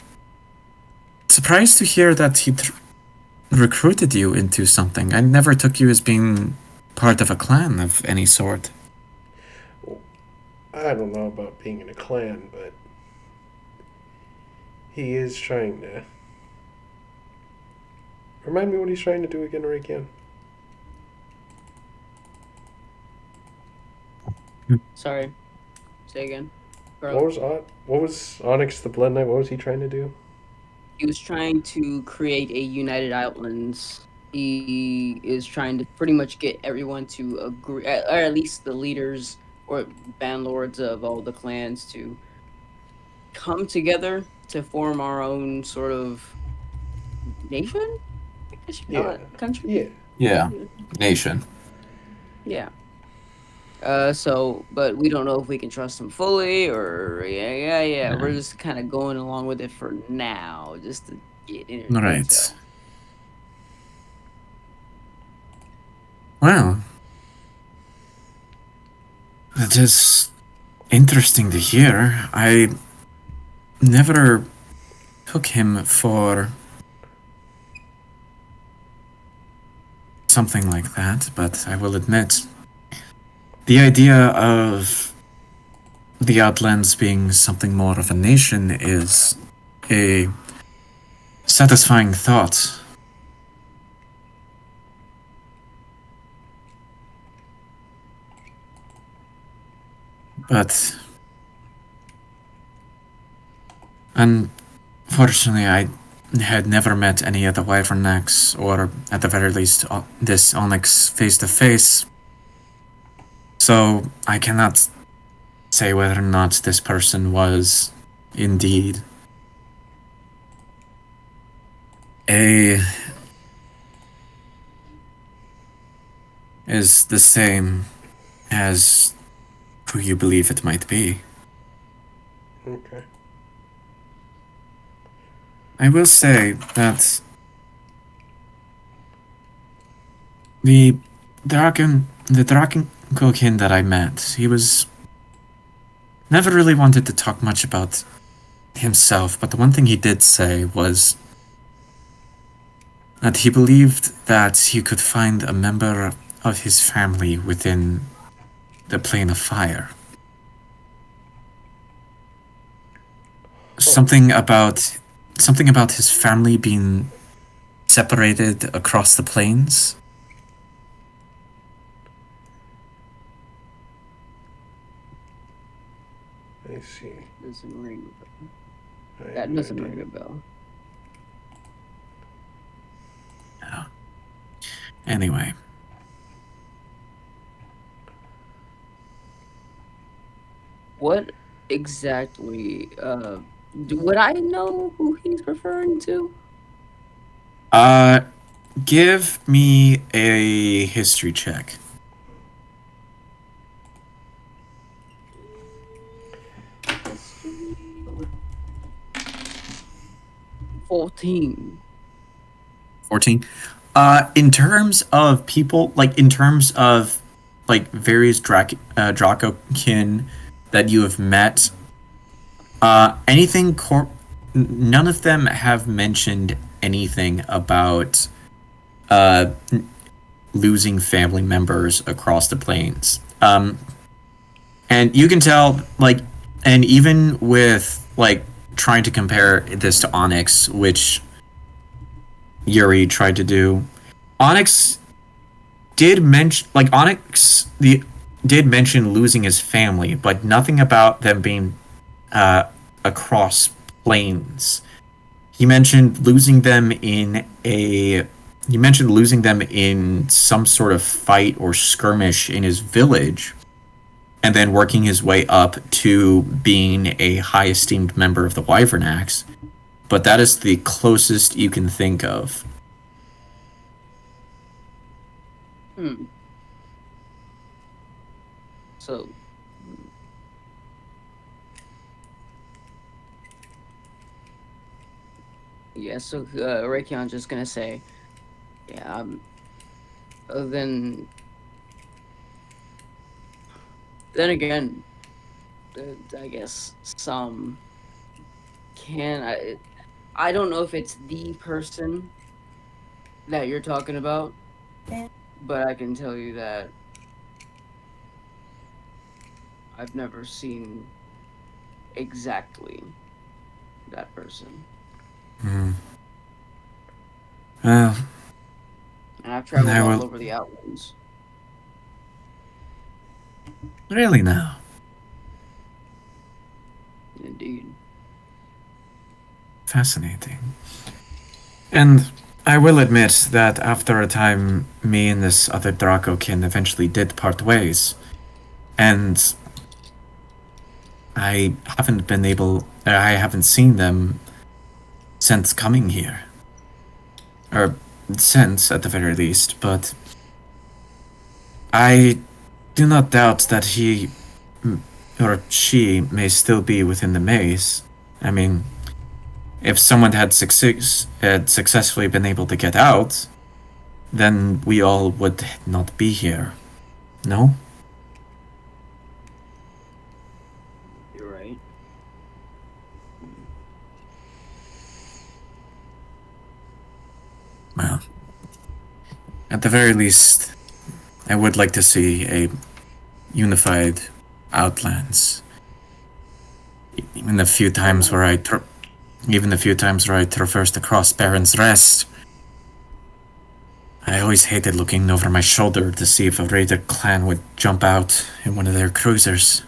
Speaker 1: surprised to hear that he recruited you into something. I never took you as being part of a clan of any sort.
Speaker 3: I don't know about being in a clan, but he is trying to. Remind me what he's trying to do again, Rakian.
Speaker 4: Sorry. Say again.
Speaker 3: What was Onyx the Blood Knight? What was he trying to do?
Speaker 4: He was trying to create a united Outlands. He is trying to pretty much get everyone to agree, or at least the leaders or bandlords of all the clans to come together to form our own sort of nation? I guess you call it country?
Speaker 3: Yeah.
Speaker 1: Yeah, nation.
Speaker 4: Yeah. But we don't know if we can trust him fully or yeah. We're just kind of going along with it for now, just to get in.
Speaker 1: Right.
Speaker 4: So.
Speaker 1: Well, that is interesting to hear. I never took him for something like that, but I will admit, the idea of the Outlands being something more of a nation is a satisfying thought. But unfortunately, I had never met any of the Wyvernecks, or at the very least, this Onyx face to face. So I cannot say whether or not this person was indeed A is the same as who you believe it might be.
Speaker 3: Okay.
Speaker 1: I will say that the Draken Kokin that I met, he was never really wanted to talk much about himself, but the one thing he did say was that he believed that he could find a member of his family within the plane of fire. Something about his family being separated across the planes.
Speaker 3: I see.
Speaker 4: Doesn't ring a bell.
Speaker 3: I have
Speaker 4: That
Speaker 3: no
Speaker 4: doesn't
Speaker 3: idea.
Speaker 4: ring a bell.
Speaker 1: Anyway,
Speaker 4: What exactly? Would I know who he's referring to?
Speaker 1: give me a history check.
Speaker 4: 14.
Speaker 1: 14. In terms of people, in terms of various Dracokin that you have met, none of them have mentioned anything about uh, losing family members across the plains. And you can tell, and even with trying to compare this to Onyx, which Yuri tried to do, Onyx did mention losing his family, but nothing about them being across planes. He mentioned losing them in some sort of fight or skirmish in his village, and then working his way up to being a high esteemed member of the Wyvern Axe. But that is the closest you can think of.
Speaker 4: So, yeah, so Raikion's just gonna say, yeah, then again, I guess some I don't know if it's the person that you're talking about, but I can tell you that I've never seen exactly that person.
Speaker 1: Well,
Speaker 4: And I've traveled
Speaker 1: I
Speaker 4: all
Speaker 1: will.
Speaker 4: over the Outlands.
Speaker 1: Really now?
Speaker 4: Indeed.
Speaker 1: Fascinating. And I will admit that after a time, me and this other Dracokin eventually did part ways. And I haven't seen them since coming here. Or since, at the very least, but I do not doubt that he or she may still be within the maze. I mean, if someone had successfully been able to get out, then we all would not be here. No?
Speaker 4: You're right.
Speaker 1: Well, at the very least, I would like to see a unified Outlands. Even the few times where I traversed across Baron's Rest, I always hated looking over my shoulder to see if a raider clan would jump out in one of their cruisers.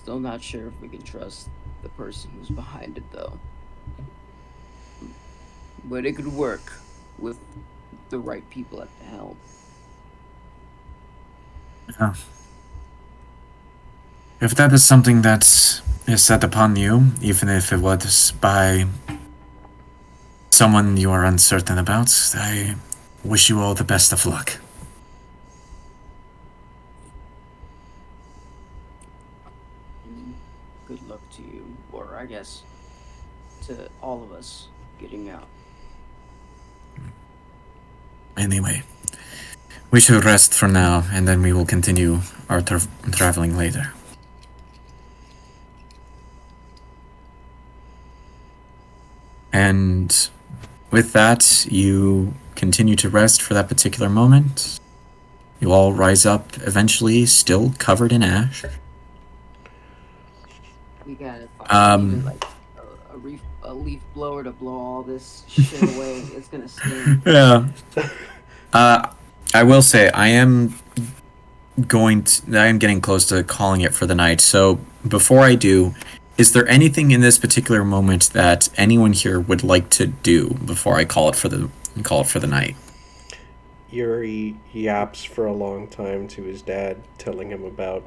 Speaker 4: Still not sure if we can trust the person who's behind it, though. But it could work with the right people at the helm.
Speaker 1: If that is something that is set upon you, even if it was by someone you are uncertain about. I wish you all the best of luck.
Speaker 4: Good luck to you, or I guess to all of us getting out.
Speaker 1: Anyway, we should rest for now, and then we will continue our traveling later. And with that, you continue to rest for that particular moment. You all rise up eventually, still covered in ash.
Speaker 4: We gotta find even, like a leaf blower to blow all this shit away. It's gonna stink.
Speaker 1: Yeah. I will say I am getting close to calling it for the night. So before I do, is there anything in this particular moment that anyone here would like to do before I call it for the night?
Speaker 3: Yuri yaps for a long time to his dad, telling him about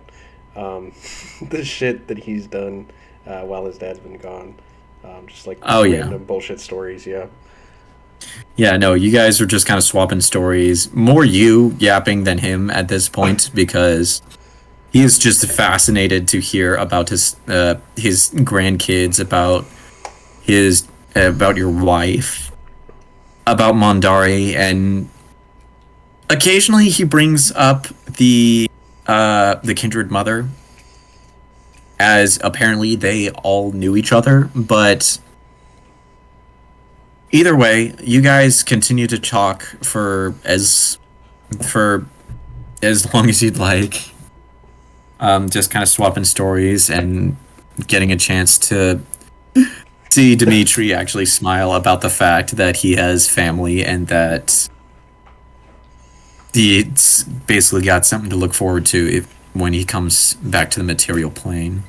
Speaker 3: the shit that he's done while his dad's been gone. Just like random bullshit stories, yeah.
Speaker 1: Yeah, no, you guys are just kind of swapping stories. More you yapping than him at this point because he is just fascinated to hear about his grandkids, about your wife, about Mondari, and occasionally he brings up the kindred mother, as apparently they all knew each other, but either way, you guys continue to talk for as long as you'd like. Just kind of swapping stories and getting a chance to see Dimitri actually smile about the fact that he has family and that he's basically got something to look forward to when he comes back to the material plane.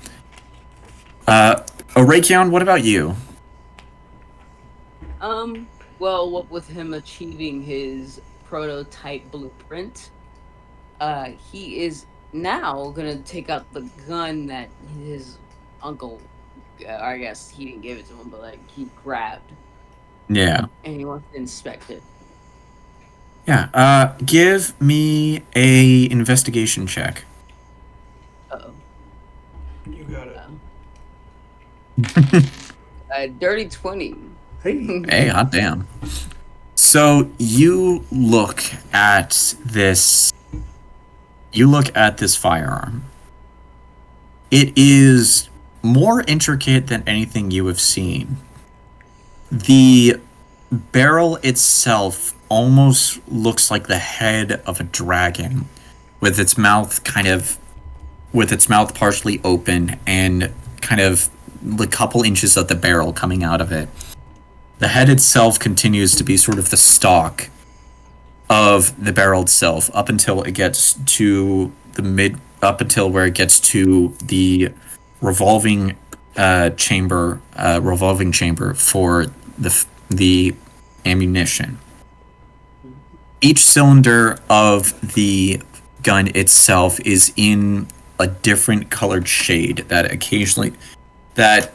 Speaker 1: Orakion, what about you?
Speaker 4: Well, what with him achieving his prototype blueprint, he is now gonna take out the gun that his uncle, I guess he didn't give it to him, but like he grabbed.
Speaker 1: Yeah.
Speaker 4: And he wants to inspect it.
Speaker 1: Yeah. Give me a investigation check.
Speaker 4: Uh-oh.
Speaker 3: You got
Speaker 4: it. Dirty 20.
Speaker 1: Hey, hot damn. So you look at this. You look at this firearm. It is more intricate than anything you have seen. The barrel itself almost looks like the head of a dragon, with its mouth partially open and kind of a couple inches of the barrel coming out of it. The head itself continues to be sort of the stock of the barrel itself up until it gets to where it gets to the revolving chamber for the ammunition. Each cylinder of the gun itself is in a different colored shade that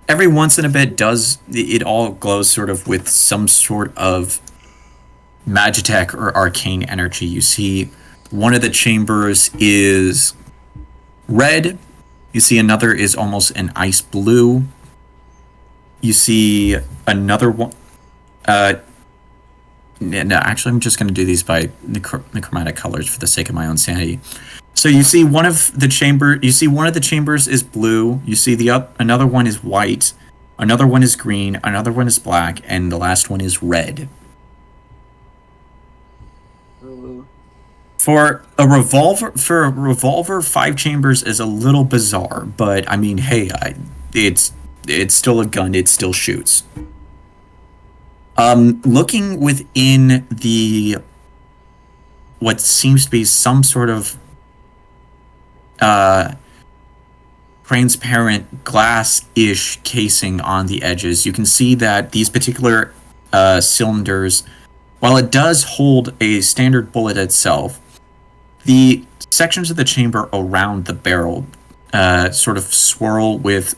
Speaker 1: every once in a bit it all glows sort of with some sort of magitech or arcane energy. You see one of the chambers is red. You see another is almost an ice blue. You see another one. No, actually, I'm just going to do these by the chromatic colors for the sake of my own sanity. So you see one of the chambers is blue. You see another one is white. Another one is green. Another one is black, and the last one is red. For a revolver, 5 chambers is a little bizarre, but I mean, hey, it's still a gun. It still shoots. Looking within what seems to be some sort of transparent glass-ish casing on the edges, you can see that these particular cylinders, while it does hold a standard bullet itself, the sections of the chamber around the barrel sort of swirl with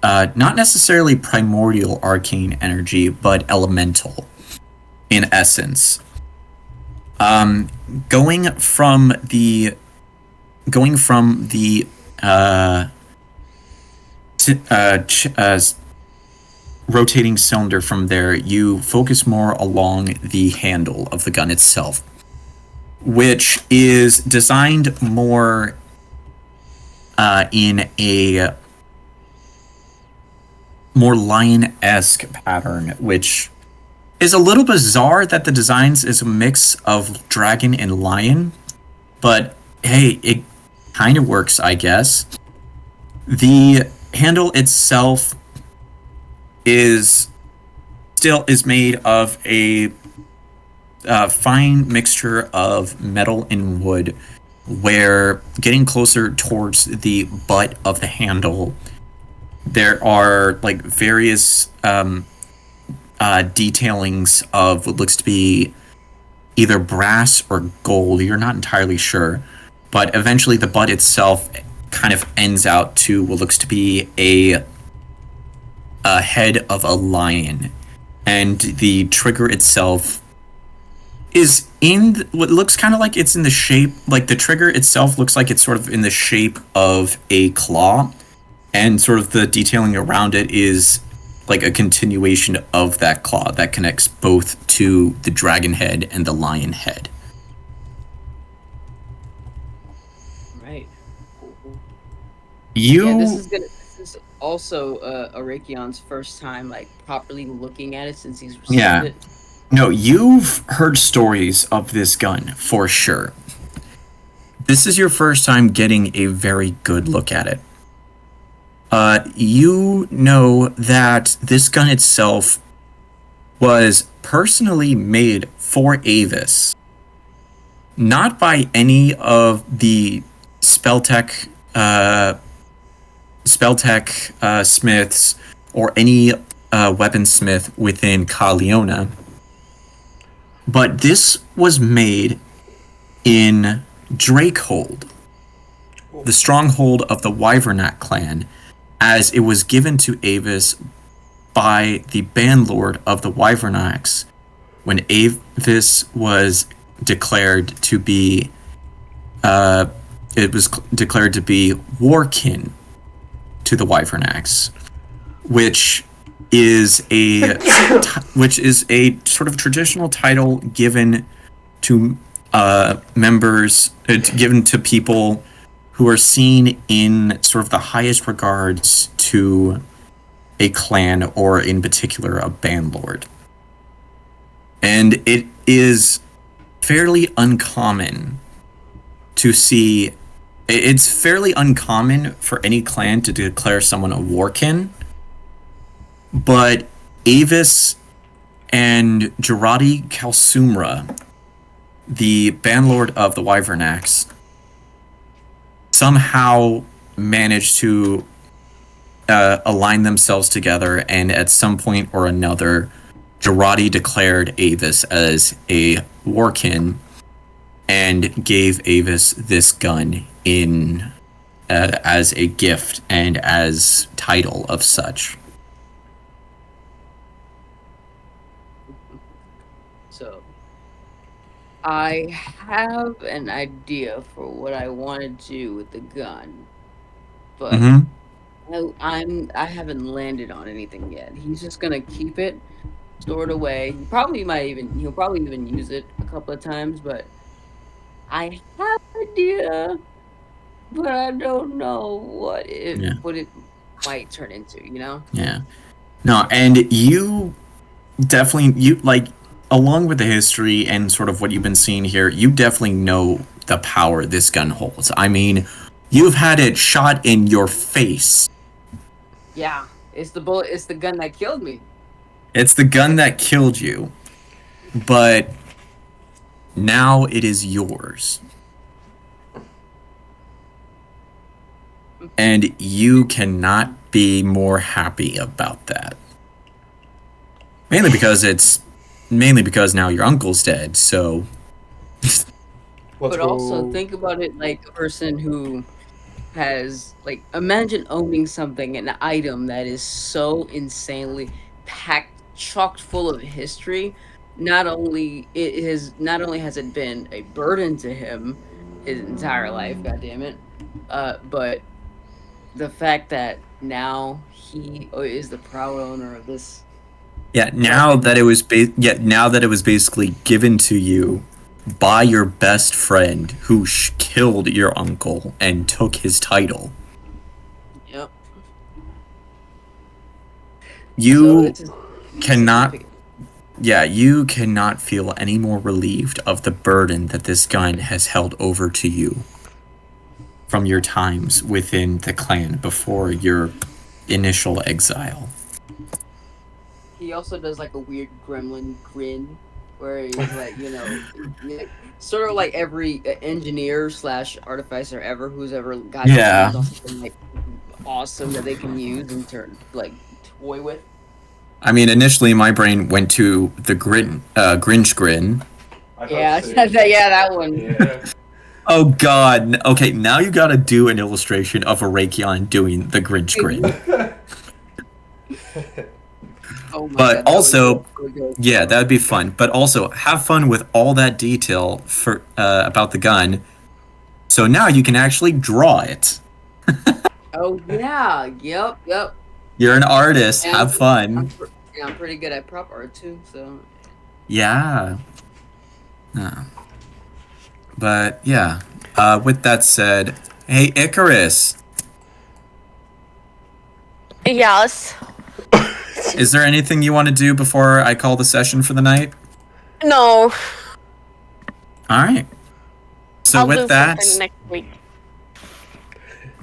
Speaker 1: not necessarily primordial arcane energy, but elemental in essence. Um, going from the uh, rotating cylinder from there, you focus more along the handle of the gun itself, which is designed more in a more lion-esque pattern, which is a little bizarre that the designs is a mix of dragon and lion, but hey, it kind of works, I guess. The handle itself is made of a fine mixture of metal and wood, where getting closer towards the butt of the handle, there are like various detailings of what looks to be either brass or gold. You're not entirely sure, but eventually the butt itself kind of ends out to what looks to be a head of a lion, and the trigger itself is in what looks kind of like it's in the shape, like the trigger itself looks like it's sort of in the shape of a claw, and sort of the detailing around it is like a continuation of that claw that connects both to the dragon head and the lion head.
Speaker 4: Right.
Speaker 1: You
Speaker 4: Yeah, this is also Arakion's first time like properly looking at it since he's received
Speaker 1: Yeah.
Speaker 4: it.
Speaker 1: No, you've heard stories of this gun for sure. This is your first time getting a very good look at it. You know that this gun itself was personally made for Avis, not by any of the Spelltech smiths or any weaponsmith within Kaliona, but this was made in Drakehold, the stronghold of the Wyvernat clan, as it was given to Avis by the bandlord of the Wyvernaks when Avis was declared to be warkin to the Wyvernaks, which is a sort of traditional title given to members, given to people who are seen in sort of the highest regards to a clan, or in particular a bandlord. And it is fairly uncommon to see. It's fairly uncommon for any clan to declare someone a warkin, but Avis and Jarati Kalsumra, the bandlord of the Wyvernaks, somehow managed to align themselves together, and at some point or another, Jarati declared Avis as a warkin and gave Avis this gun in as a gift and as title of such.
Speaker 4: So I have an idea for what I want to do with the gun, but I haven't landed on anything yet. He's just gonna keep it stored away. He'll probably even use it a couple of times, but I have an idea, but I don't know what it might turn into, you know?
Speaker 1: Yeah. No, and you definitely, along with the history and sort of what you've been seeing here, you definitely know the power this gun holds. I mean, you've had it shot in your face.
Speaker 4: Yeah, it's the bullet. It's the gun that killed me.
Speaker 1: It's the gun that killed you, but now it is yours. And you cannot be more happy about that. Mainly because now your uncle's dead, so...
Speaker 4: But also think about it like a person who has like imagine owning something, an item that is so insanely packed, chocked full of history. Not only has it been a burden to him his entire life, god damn it, but the fact that now he is the proud owner of this
Speaker 1: Yeah,
Speaker 4: weapon.
Speaker 1: now that it was basically given to you by your best friend who killed your uncle and took his title.
Speaker 4: Yep.
Speaker 1: You
Speaker 4: it's a
Speaker 1: cannot
Speaker 4: significant-
Speaker 1: you cannot feel any more relieved of the burden that this gun has held over to you from your times within the clan before your initial exile.
Speaker 4: He also does like a weird gremlin grin where he's like, sort of like every engineer slash artificer ever who's ever got their
Speaker 1: Yeah.
Speaker 4: hands on something like awesome that they can use and turn like toy with.
Speaker 1: I mean, initially my brain went to the Grinch grin.
Speaker 4: Yeah, that one.
Speaker 3: Yeah.
Speaker 1: Oh God! Okay, now you gotta do an illustration of a Rakion doing the Grinch grin.
Speaker 4: Oh my
Speaker 1: But
Speaker 4: God, that
Speaker 1: also,
Speaker 4: would go
Speaker 1: yeah, that would be fun. But also, have fun with all that detail for about the gun. So now you can actually draw it.
Speaker 4: Oh yeah, yep.
Speaker 1: You're an artist.
Speaker 4: And
Speaker 1: Have fun.
Speaker 4: I'm pretty good at prop art too, so.
Speaker 1: Yeah. But yeah. With that said, hey Icarus,
Speaker 2: Yes.
Speaker 1: is there anything you want to do before I call the session for the night?
Speaker 2: No.
Speaker 1: All right. So
Speaker 2: I'll
Speaker 1: with
Speaker 2: do
Speaker 1: that,
Speaker 2: something next week.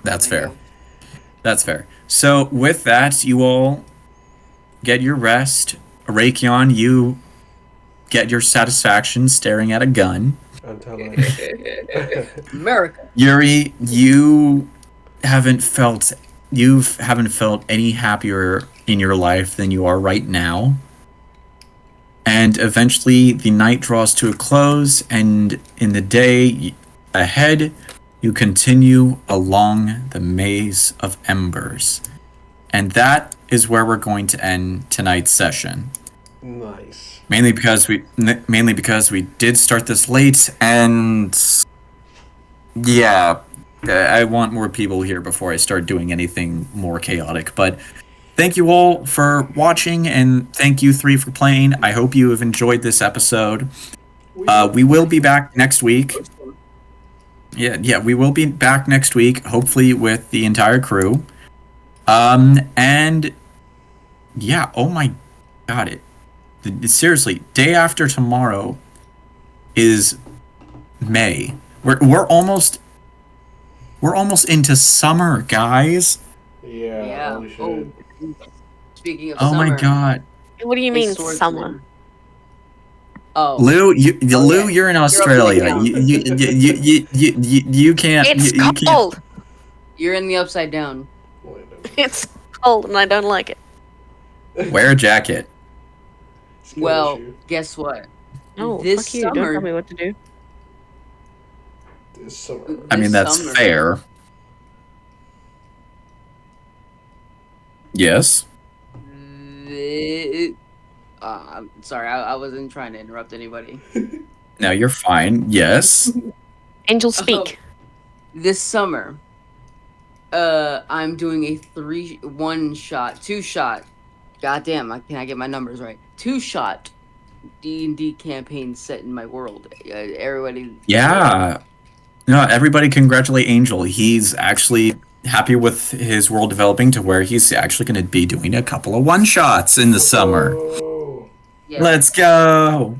Speaker 1: that's fair. That's fair. So with that, you all get your rest. Rakion, you get your satisfaction staring at a gun.
Speaker 3: Until
Speaker 4: America.
Speaker 1: Yuri, you haven't felt any happier in your life than you are right now. And eventually the night draws to a close, and in the day ahead, you continue along the Maze of Embers. And that is where we're going to end tonight's session.
Speaker 3: Nice.
Speaker 1: Mainly because we did start this late, and yeah, I want more people here before I start doing anything more chaotic. But thank you all for watching, and thank you three for playing. I hope you have enjoyed this episode. We will be back next week. Yeah, we will be back next week, hopefully with the entire crew. And yeah, oh my God, seriously, day after tomorrow is May. We're almost into summer, guys.
Speaker 3: Yeah. Holy shit.
Speaker 4: Oh, speaking of
Speaker 1: Oh
Speaker 4: summer,
Speaker 1: my God.
Speaker 2: What do you
Speaker 4: a
Speaker 2: mean
Speaker 4: swordsman.
Speaker 2: summer?
Speaker 4: Oh,
Speaker 1: Lou, Lou,
Speaker 4: yeah.
Speaker 1: you're in
Speaker 4: You're
Speaker 1: Australia.
Speaker 4: upside
Speaker 1: You can't.
Speaker 2: It's
Speaker 1: you
Speaker 2: cold.
Speaker 4: You're in the upside down.
Speaker 2: It's cold, and I don't like it.
Speaker 1: can't wear a jacket.
Speaker 4: Well, guess what?
Speaker 2: No,
Speaker 4: This
Speaker 2: fuck you. Don't
Speaker 4: summer-
Speaker 2: tell me what to do.
Speaker 3: This summer.
Speaker 1: I mean,
Speaker 4: This
Speaker 1: that's
Speaker 4: summer-
Speaker 1: fair. Yes.
Speaker 4: I'm sorry, I wasn't trying to interrupt anybody.
Speaker 1: No, you're fine. Yes.
Speaker 2: Angel, speak.
Speaker 4: This summer, I'm doing a 2-shot. Goddamn, can I get my numbers right? 2-shot D&D campaign set in my world. Everybody.
Speaker 1: Yeah. No, everybody congratulate Angel. He's actually happy with his world developing to where he's actually going to be doing a couple of one-shots in the summer.
Speaker 3: Oh.
Speaker 4: Yeah.
Speaker 1: Let's go.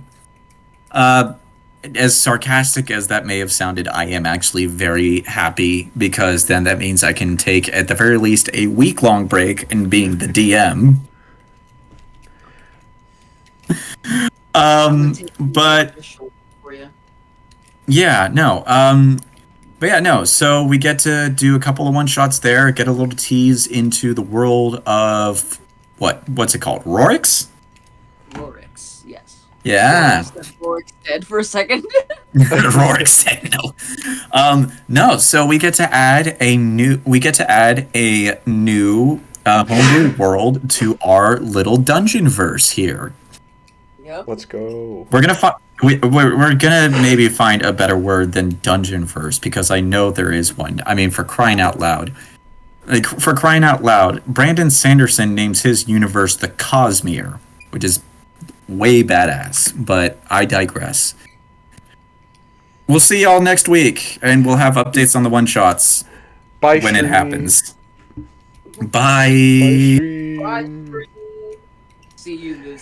Speaker 1: As sarcastic as that may have sounded, I am actually very happy because then that means I can take, at the very least, a week-long break in being the DM. But yeah, no. But yeah, no. So we get to do a couple of one-shots there, get a little tease into the world of what's it called? Rorix?
Speaker 4: Rorix, yes.
Speaker 1: Yeah.
Speaker 4: Rorik's dead for a second.
Speaker 1: Rorik said no. No, so we get to add a new homebrew world to our little dungeon verse here.
Speaker 4: Yep.
Speaker 3: Let's go.
Speaker 1: We're gonna we're gonna maybe find a better word than dungeon verse, because I know there is one. I mean, for crying out loud. Like, for crying out loud, Brandon Sanderson names his universe the Cosmere, which is way badass, but I digress. We'll see y'all next week, and we'll have updates on the one-shots
Speaker 3: Bye,
Speaker 1: when it
Speaker 3: stream.
Speaker 1: happens. Bye.
Speaker 3: Bye, stream.
Speaker 4: Bye. See you this